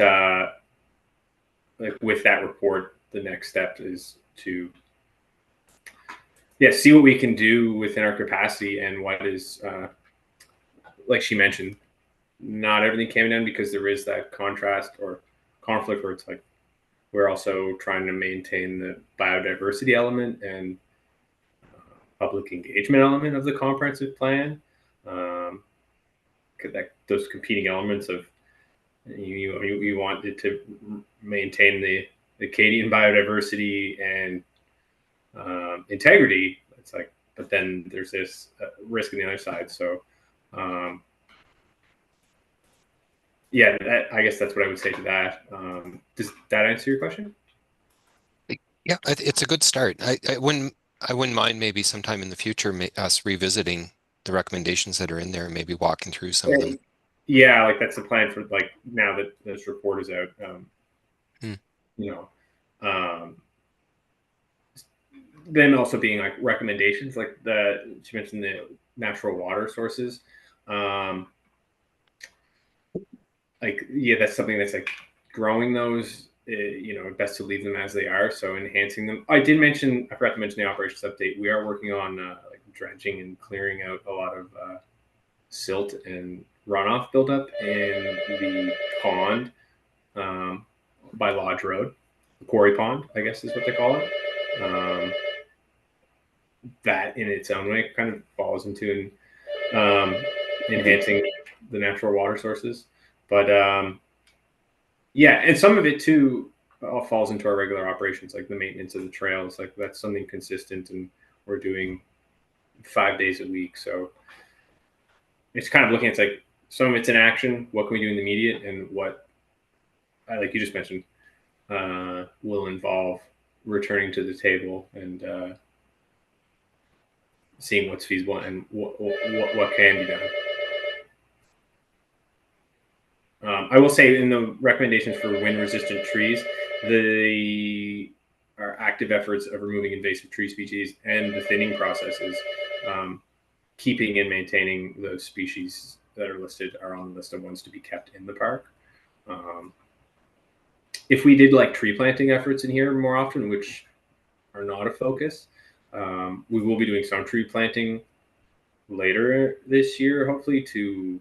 like with that report, the next step is to see what we can do within our capacity, and what is, like she mentioned, not everything can be done because there is that contrast or conflict where it's like we're also trying to maintain the biodiversity element and public engagement element of the comprehensive plan. Those competing elements of you want it to maintain the Acadian biodiversity and integrity. It's like, but then there's this risk on the other side. So, I guess that's what I would say to that. Does that answer your question? Yeah, it's a good start. I wouldn't mind maybe sometime in the future us revisiting the recommendations that are in there and maybe walking through some of them. Yeah, like that's the plan for like now that this report is out. Then also being like recommendations, like she mentioned the natural water sources. That's something that's like growing those. Best to leave them as they are. So enhancing them. I forgot to mention the operations update. We are working on like dredging and clearing out a lot of silt and runoff buildup in the pond by Lodge Road, the quarry pond, I guess is what they call it. That in its own way kind of falls into enhancing the natural water sources. But and some of it too all falls into our regular operations, like the maintenance of the trails. Like that's something consistent, and we're doing 5 days a week. So it's kind of looking at like some of it's in action. What can we do in the immediate, and what, like you just mentioned, will involve returning to the table and seeing what's feasible and what can be done. I will say in the recommendations for wind-resistant trees, our active efforts of removing invasive tree species and the thinning processes keeping and maintaining those species that are listed are on the list of ones to be kept in the park. If we did like tree planting efforts in here more often, which are not a focus, we will be doing some tree planting later this year, hopefully, to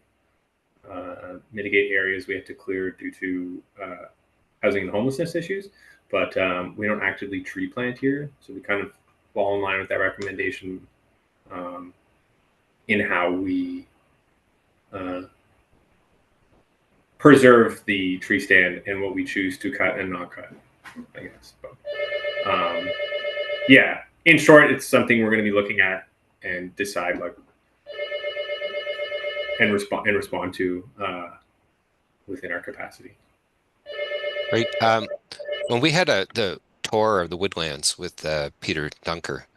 mitigate areas we have to clear due to housing and homelessness issues. But we don't actively tree plant here, so we kind of fall in line with that recommendation in how we preserve the tree stand and what we choose to cut and not cut, I guess. But yeah, in short, it's something we're going to be looking at and decide like and respond to within our capacity. Great. When we had the tour of the woodlands with Peter Dunker,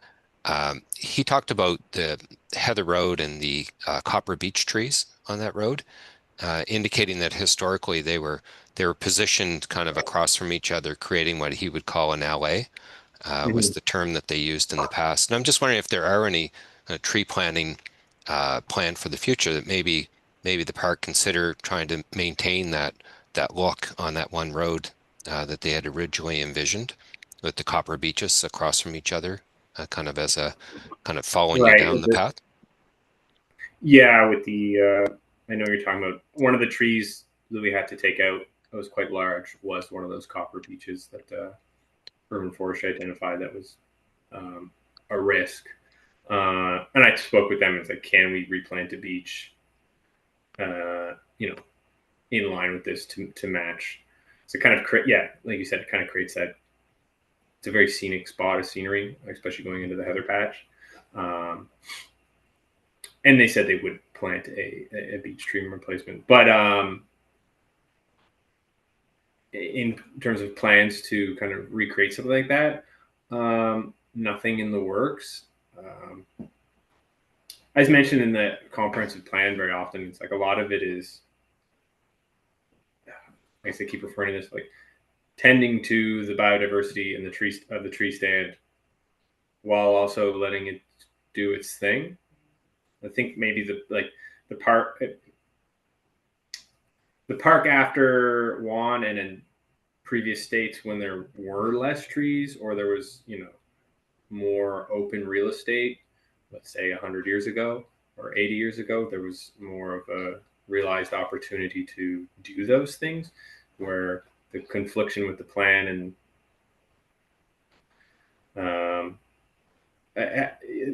he talked about the Heather Road and the copper beech trees on that road, indicating that historically they were positioned kind of across from each other, creating what he would call an alley, was the term that they used in the past. And I'm just wondering if there are any tree planting planned for the future that maybe the park consider trying to maintain that look on that one road that they had originally envisioned, with the copper beeches across from each other, kind of as a kind of following you down the path. Yeah, with the I know you're talking about one of the trees that we had to take out that was quite large was one of those copper beeches that urban forestry identified that was a risk. And I spoke with them. It's like, can we replant a beech, in line with this to match? So kind of like you said, it kind of creates that. It's a very scenic spot of scenery, especially going into the heather patch. And they said they would plant a beech tree replacement, but in terms of plans to kind of recreate something like that, nothing in the works. As mentioned in the comprehensive plan, very often it's like a lot of it is, I guess I keep referring to this, like tending to the biodiversity and the tree stand, while also letting it do its thing. I think maybe the park after Juan and in previous states, when there were less trees or there was more open real estate, let's say 100 years ago or 80 years ago, there was more of a realized opportunity to do those things, where the confliction with the plan and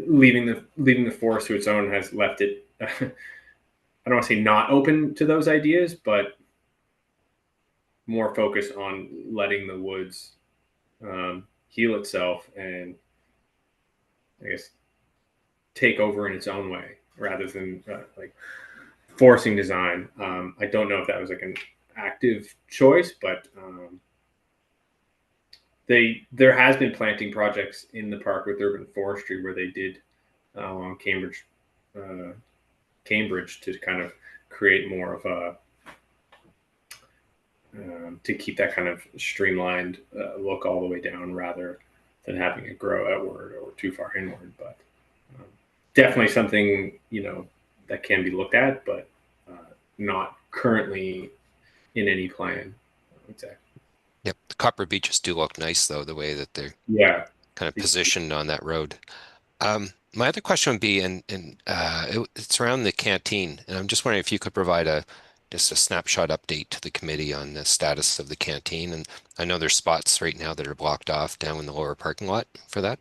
leaving the forest to its own has left it I don't want to say not open to those ideas, but more focused on letting the woods heal itself and, I guess, take over in its own way, rather than like forcing design. I don't know if that was like an active choice, but there has been planting projects in the park with urban forestry where they did along Cambridge to kind of create more of a to keep that kind of streamlined look all the way down, rather than having it grow outward or too far inward. But definitely something that can be looked at, but not currently in any plan, I would say. Yep, the copper beeches do look nice though, the way that they're kind of positioned on that road. My other question would be, it's around the canteen, and I'm just wondering if you could provide just a snapshot update to the committee on the status of the canteen. And I know there's spots right now that are blocked off down in the lower parking lot for that.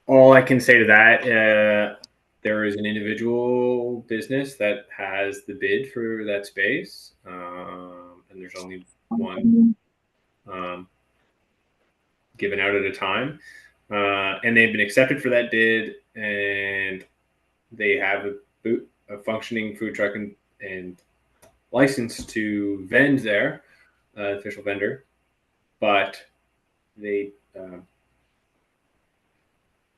All I can say to that, there is an individual business that has the bid for that space, and there's only one given out at a time, and they've been accepted for that bid, and they have a functioning food truck and license to vend there, official vendor, but they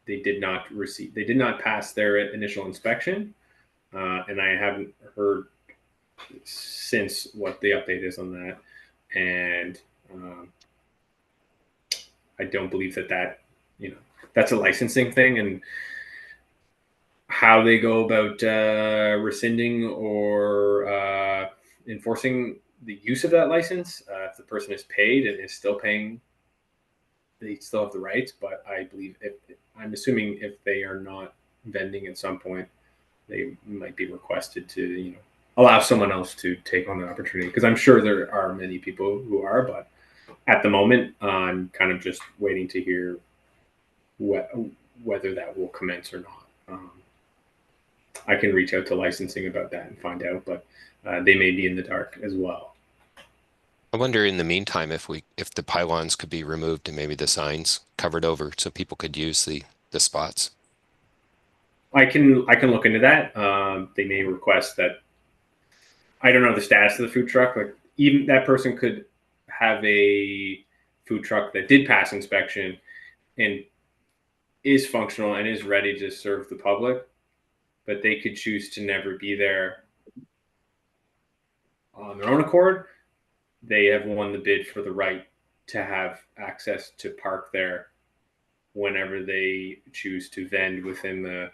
did not pass their initial inspection, and I haven't heard since what the update is on that, and I don't believe that that's a licensing thing, and how they go about rescinding or enforcing the use of that license. If the person is paid and is still paying, they still have the rights. But I believe I'm assuming if they are not vending at some point, they might be requested to, allow someone else to take on the opportunity. Because I'm sure there are many people who are, but at the moment, I'm kind of just waiting to hear whether that will commence or not. I can reach out to licensing about that and find out, but they may be in the dark as well. I wonder in the meantime if the pylons could be removed and maybe the signs covered over so people could use the spots. I can look into that. They may request that. I don't know the status of the food truck. Like, even that person could have a food truck that did pass inspection and is functional and is ready to serve the public, but they could choose to never be there on their own accord. They have won the bid for the right to have access to park there whenever they choose to vend within the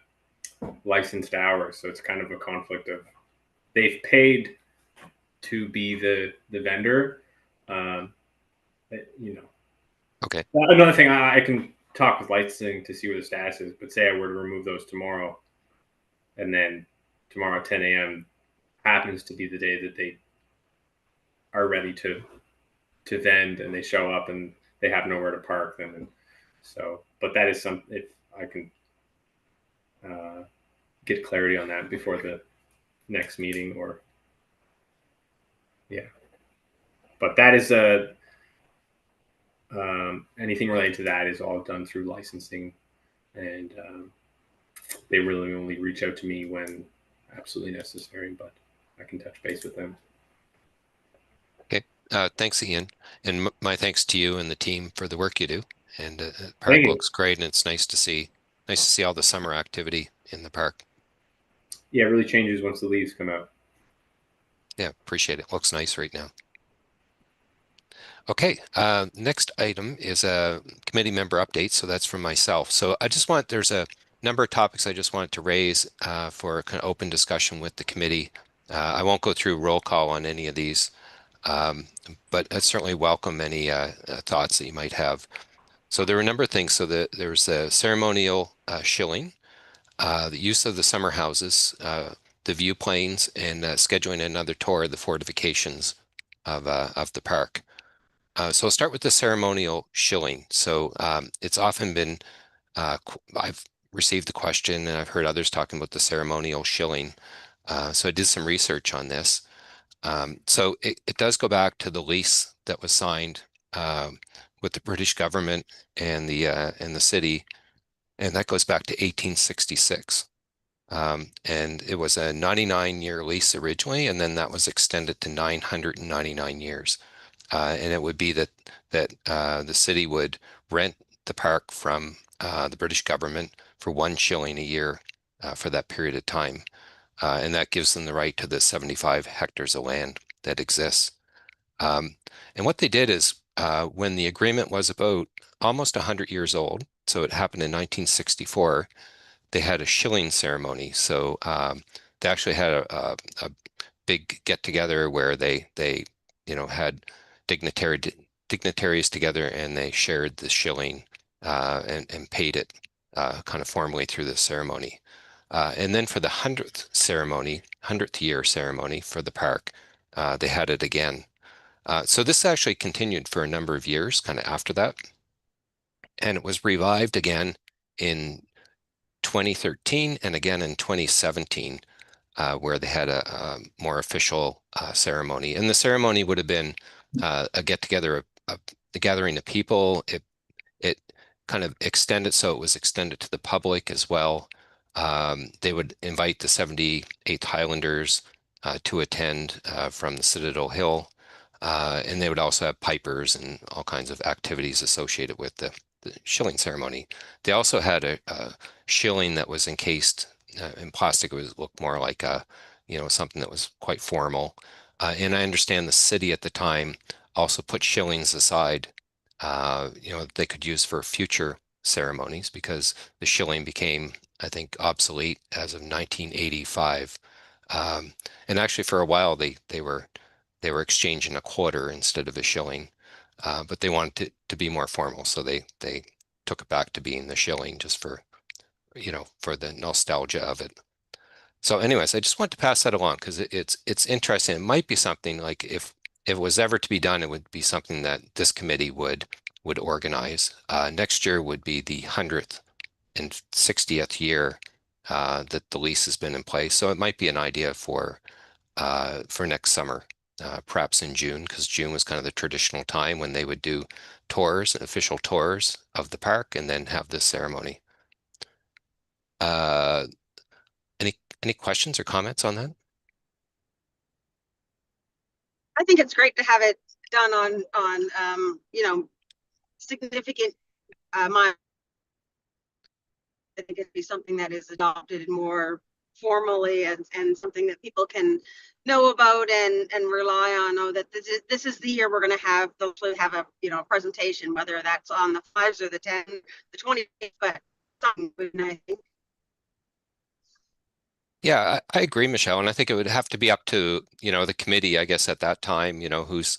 licensed hours. So it's kind of a conflict of, they've paid to be the vendor. Okay. Another thing, I can talk with licensing to see where the status is, but say I were to remove those tomorrow, and then tomorrow at 10 a.m. happens to be the day that they are ready to vend, and they show up and they have nowhere to park then. But that is something, if I can get clarity on that before the next meeting, or but that is anything related to that is all done through licensing, and they really only reach out to me when absolutely necessary, but I can touch base with them. Okay. Thanks, Ian. And my thanks to you and the team for the work you do. And the park looks great, and it's nice to see all the summer activity in the park. Yeah, it really changes once the leaves come out. Yeah, appreciate it. Looks nice right now. Okay, next item is a committee member update. So that's from myself. So there's a number of topics I just wanted to raise for kind of open discussion with the committee. I won't go through roll call on any of these, but I certainly welcome any thoughts that you might have. So there are a number of things. So there's the ceremonial shilling, the use of the summer houses, the view planes, and scheduling another tour of the fortifications of the park. So I'll start with the ceremonial shilling. So it's often been, I've received the question, and I've heard others talking about the ceremonial shilling. So I did some research on this. So it does go back to the lease that was signed with the British government and the city, and that goes back to 1866. And it was a 99-year lease originally, and then that was extended to 999 years. And it would be that the city would rent the park from the British government for 1 shilling a year for that period of time. And that gives them the right to the 75 hectares of land that exists. And what they did is when the agreement was about almost 100 years old, so it happened in 1964, they had a shilling ceremony. So they actually had a big get-together where they had dignitaries together, and they shared the shilling and paid it kind of formally through the ceremony. And then for the 100th year ceremony for the park, they had it again. So this actually continued for a number of years kind of after that. And it was revived again in 2013 and again in 2017, where they had a more official ceremony. And the ceremony would have been a get-together, a gathering of people. It kind of extended, so it was extended to the public as well. They would invite the 78th Highlanders to attend from the Citadel Hill. And they would also have pipers and all kinds of activities associated with the shilling ceremony. They also had a shilling that was encased in plastic. It looked more like something that was quite formal. And I understand the city at the time also put shillings aside, they could use for future ceremonies because the shilling became, I think, obsolete as of 1985. And actually, for a while, they were exchanging a quarter instead of a shilling, but they wanted it to be more formal, so they took it back to being the shilling just for, for the nostalgia of it. So, anyways, I just want to pass that along because it's interesting. It might be something like if it was ever to be done, it would be something that this committee would organize. Next year would be the 100th and 60th year that the lease has been in place. So it might be an idea for next summer, perhaps in June, because June was kind of the traditional time when they would do tours, official tours of the park, and then have this ceremony. Any questions or comments on that? I think it's great to have it done on significant milestones. I think it'd be something that is adopted more formally and something that people can know about and rely on. Oh, that this is the year we're going to have a presentation, whether that's on the 5s or the 10, the 20, but something, I think. Yeah, I agree, Michelle, and I think it would have to be up to, the committee, I guess, at that time, who's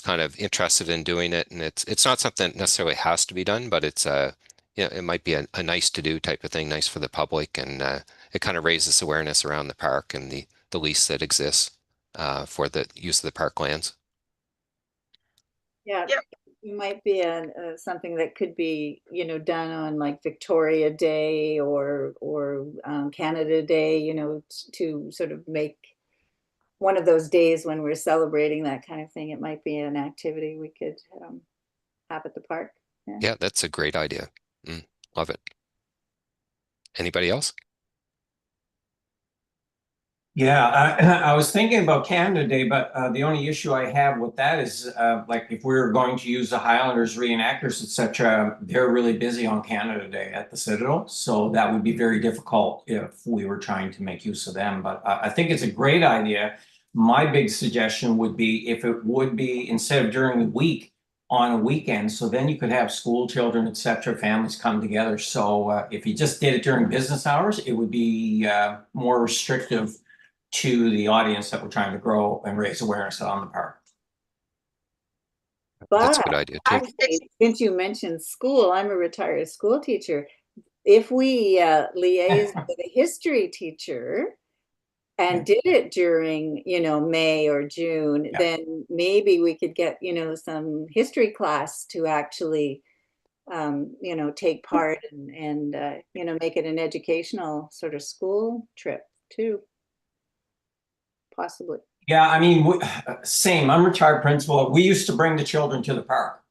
kind of interested in doing it. And it's not something that necessarily has to be done, but it's it might be a nice to do type of thing, nice for the public, and it kind of raises awareness around the park and the lease that exists for the use of the parklands. Yeah, it might be something that could be, done on like Victoria Day or Canada Day, to sort of make one of those days when we're celebrating that kind of thing. It might be an activity we could have at the park. Yeah, that's a great idea. Love it. Anybody else? Yeah, I was thinking about Canada Day, but the only issue I have with that is like if we're going to use the Highlanders reenactors, etc., they're really busy on Canada Day at the Citadel, so that would be very difficult if we were trying to make use of them. But I think it's a great idea. My big suggestion would be if it would be instead of during the week, on a weekend, so then you could have school children, etc., families come together. So if you just did it during business hours, it would be more restrictive to the audience that we're trying to grow and raise awareness on the park. That's a good idea too. Actually, since you mentioned school, I'm a retired school teacher. If we liaise with a history teacher and did it during, May or June, then maybe we could get, some history class to actually, take part and make it an educational sort of school trip too. Possibly. Yeah, I mean, same. I'm a retired principal. We used to bring the children to the park.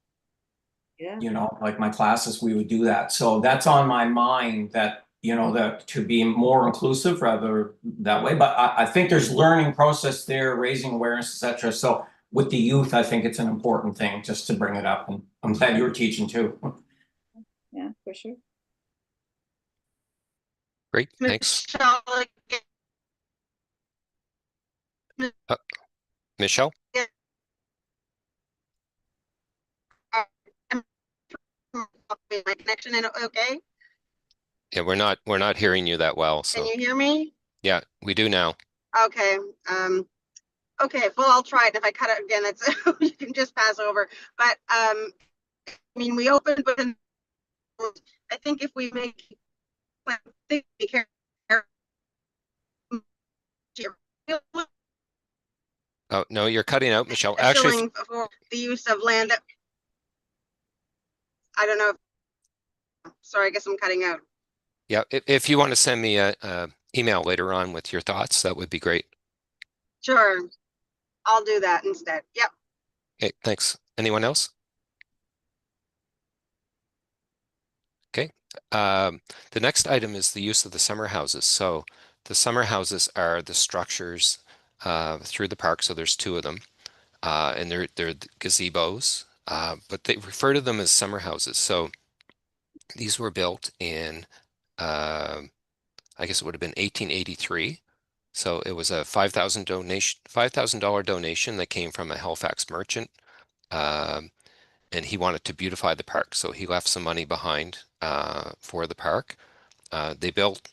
Yeah. Like my classes, we would do that. So that's on my mind that, that to be more inclusive rather that way. But I think there's learning process there, raising awareness, etc. So with the youth, I think it's an important thing just to bring it up. And I'm glad you were teaching too. Yeah, for sure. Great, thanks. Michelle? Yeah. My connection okay? Yeah, we're not hearing you that well. So can you hear me? Yeah, we do now. Okay. Okay, well, I'll try it. If I cut it again, that's you can just pass over. But I mean, we opened, but I think if we make be careful. Oh no, you're cutting out, Michelle. Actually, for the use of land. I don't know. Sorry, I guess I'm cutting out. Yeah, if you want to send me a email later on with your thoughts, that would be great. Sure, I'll do that instead. Yep. Okay, thanks. Anyone else? Okay. The next item is the use of the summer houses. So the summer houses are the structures through the park. So there's 2 of them, and they're gazebos, but they refer to them as summer houses. So these were built in, I guess it would have been 1883. So it was a $5,000 donation that came from a Halifax merchant. and he wanted to beautify the park. So he left some money behind for the park. They built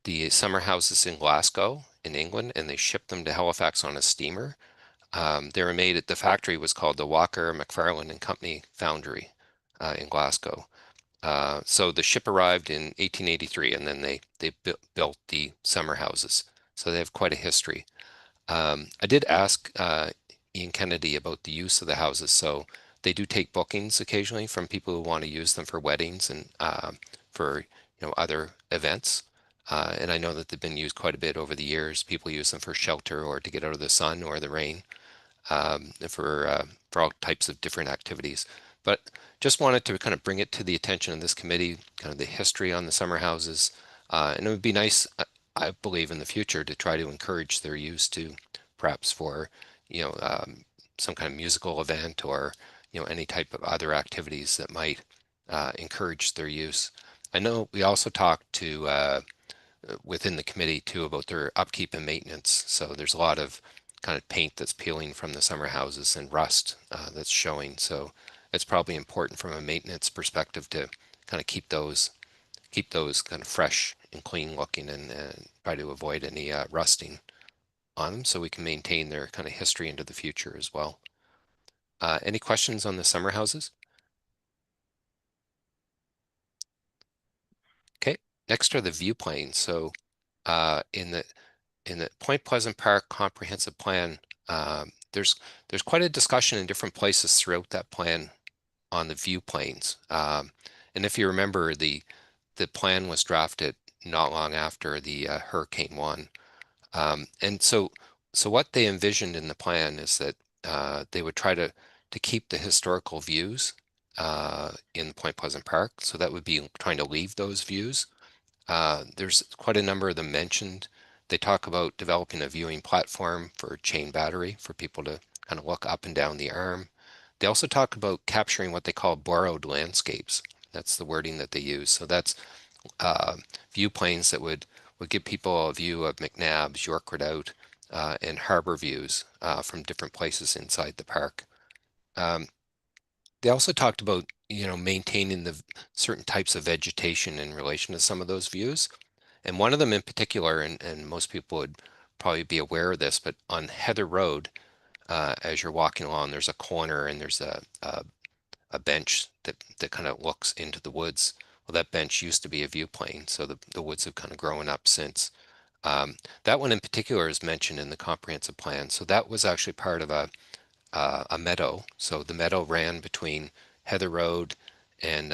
the summer houses in Glasgow in England, and they shipped them to Halifax on a steamer. They were made at the factory was called the Walker McFarlane and Company Foundry in Glasgow. So the ship arrived in 1883, and then they built the summer houses. So they have quite a history. I did ask Ian Kennedy about the use of the houses. So they do take bookings occasionally from people who want to use them for weddings and for other events. And I know that they've been used quite a bit over the years. People use them for shelter or to get out of the sun or the rain, for all types of different activities. But just wanted to kind of bring it to the attention of this committee, kind of the history on the summer houses. And it would be nice, I believe, in the future to try to encourage their use to perhaps for, some kind of musical event or, any type of other activities that might encourage their use. I know we also talked to within the committee too about their upkeep and maintenance. So there's a lot of kind of paint that's peeling from the summer houses and rust that's showing. So it's probably important from a maintenance perspective to kind of keep those kind of fresh and clean looking and try to avoid any rusting on them so we can maintain their kind of history into the future as well. Any questions on the summer houses? Okay, next are the view planes. So in the Point Pleasant Park Comprehensive Plan, there's quite a discussion in different places throughout that plan on the view planes. And if you remember, the plan was drafted not long after the Hurricane Juan. And so what they envisioned in the plan is that they would try to keep the historical views in Point Pleasant Park. So that would be trying to leave those views. There's quite a number of them mentioned. They talk about developing a viewing platform for chain battery for people to kind of look up and down the arm. They also talk about capturing what they call borrowed landscapes. That's the wording that they use. So that's view planes that would give people a view of McNabbs, York Redoubt, and harbor views from different places inside the park. They also talked about maintaining the certain types of vegetation in relation to some of those views. And one of them in particular, and most people would probably be aware of this, but on Heather Road, as you're walking along, there's a corner and there's a bench that kind of looks into the woods. Well, that bench used to be a view plane, so the woods have kind of grown up since. That one in particular is mentioned in the comprehensive plan. So that was actually part of a meadow. So the meadow ran between Heather Road and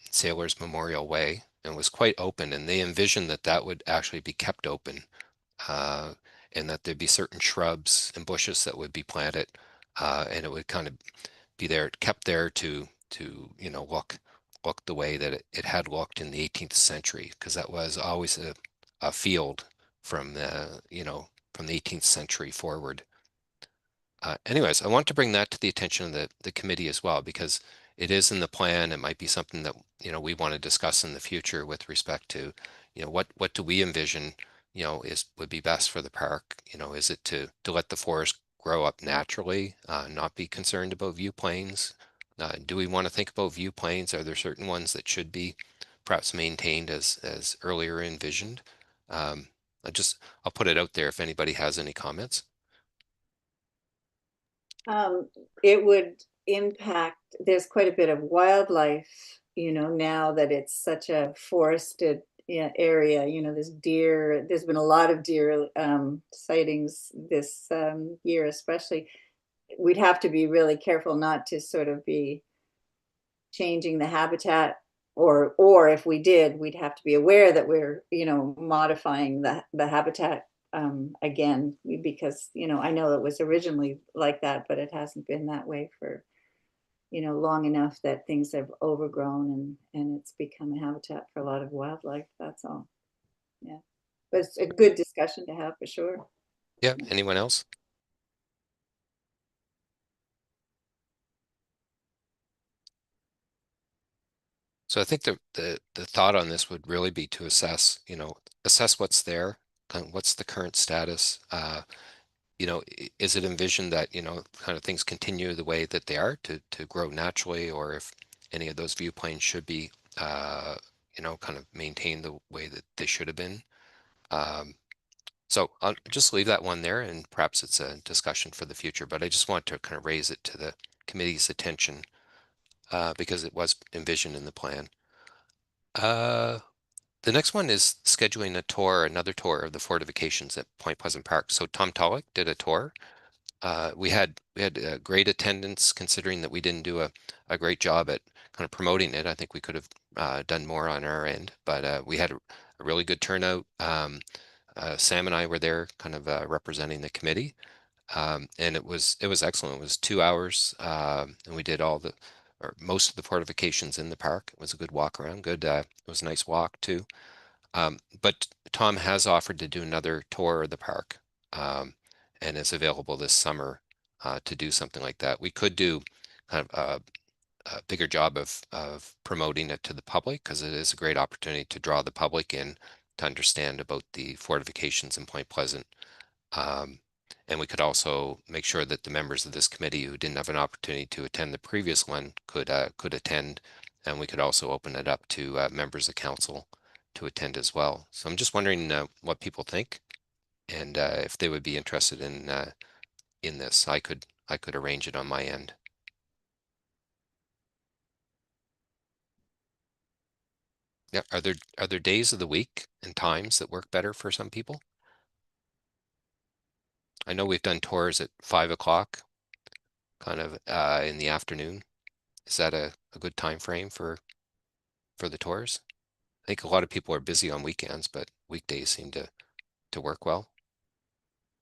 Sailors Memorial Way and was quite open. And they envisioned that would actually be kept open and that there'd be certain shrubs and bushes that would be planted and it would kind of be kept there to look the way that it had looked in the 18th century, because that was always a field from the 18th century forward. Anyways, I want to bring that to the attention of the committee as well, because it is in the plan. It might be something that we want to discuss in the future with respect to what do we envision would be best for the park. Is it to let the forest grow up naturally, not be concerned about view planes? Do we want to think about view planes? Are there certain ones that should be perhaps maintained as earlier envisioned? I'll put it out there if anybody has any comments. It would impact, there's quite a bit of wildlife, now that it's such a forested area, there's deer, there's been a lot of deer sightings this year especially. We'd have to be really careful not to sort of be changing the habitat, or if we did, we'd have to be aware that we're modifying the habitat again, because I know it was originally like that, but it hasn't been that way for long enough that things have overgrown and it's become a habitat for a lot of wildlife. That's all. Yeah, but it's a good discussion to have for sure. Yeah. Anyone else? So I think the thought on this would really be to assess what's there, kind of what's the current status. you know, is it envisioned that, you know, kind of things continue the way that they are to grow naturally, or if any of those view planes should be, you know, kind of maintained the way that they should have been. So I'll just leave that one there, and perhaps it's a discussion for the future, but I just want to kind of raise it to the committee's attention because it was envisioned in the plan. The next one is scheduling a tour, another tour of the fortifications at Point Pleasant Park. So Tom Tulloch did a tour. We had great attendance, considering that we didn't do a great job at kind of promoting it. I think we could have done more on our end, but we had a really good turnout. Sam and I were there, kind of representing the committee, and it was excellent. It was 2 hours, and we did most of the fortifications in the park. It was a good walk around. Good. It was a nice walk too. But Tom has offered to do another tour of the park, and is available this summer to do something like that. We could do kind of a bigger job of promoting it to the public, because it is a great opportunity to draw the public in to understand about the fortifications in Point Pleasant. And we could also make sure that the members of this committee who didn't have an opportunity to attend the previous one could attend, and we could also open it up to members of council to attend as well. So I'm just wondering what people think, and if they would be interested in this. I could arrange it on my end. Yeah, are there days of the week and times that work better for some people? I know we've done tours at 5 o'clock, kind of in the afternoon. Is that a good time frame for the tours? I think a lot of people are busy on weekends, but weekdays seem to work well.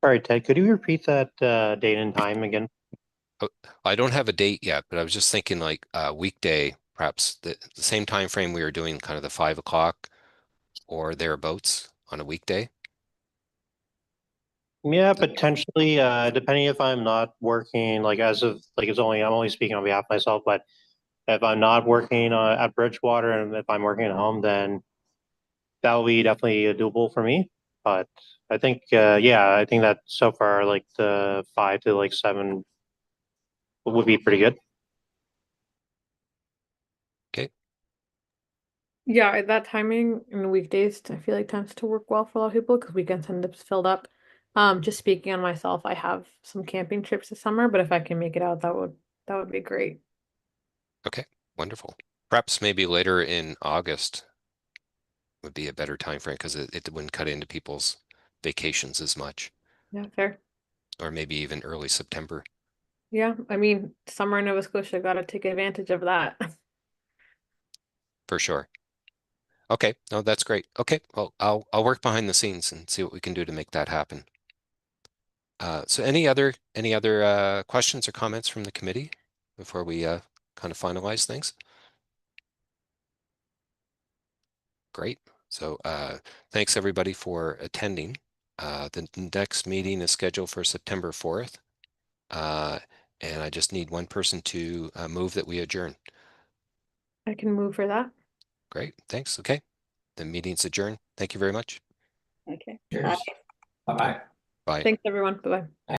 Sorry, Ted, could you repeat that date and time again? Oh, I don't have a date yet, but I was just thinking like weekday, perhaps the same time frame we were doing, kind of the 5 o'clock or thereabouts on a weekday. Yeah, potentially, depending if I'm not working, like as of, like I'm only speaking on behalf of myself, but if I'm not working at Bridgewater and if I'm working at home, then that will be definitely doable for me. But I think, yeah, I think that so far, like the 5 to like 7 would be pretty good. Okay. Yeah, that timing in the weekdays, I feel like tends to work well for a lot of people because weekends end up filled up. Just speaking on myself, I have some camping trips this summer, but if I can make it out, that would be great. Okay, wonderful. Perhaps maybe later in August would be a better time frame, because it wouldn't cut into people's vacations as much, Yeah, fair. or maybe even early September. Yeah, I mean, summer in Nova Scotia, got to take advantage of that. For sure. Okay, no, that's great. Okay, well, I'll work behind the scenes and see what we can do to make that happen. So any other questions or comments from the committee before we kind of finalize things? Great. So thanks everybody for attending. The next meeting is scheduled for September 4th. And I just need one person to move that we adjourn. I can move for that. Great, thanks. Okay, the meeting's adjourned. Thank you very much. Okay. Cheers. Bye-bye. Bye. Thanks, everyone. Bye-bye.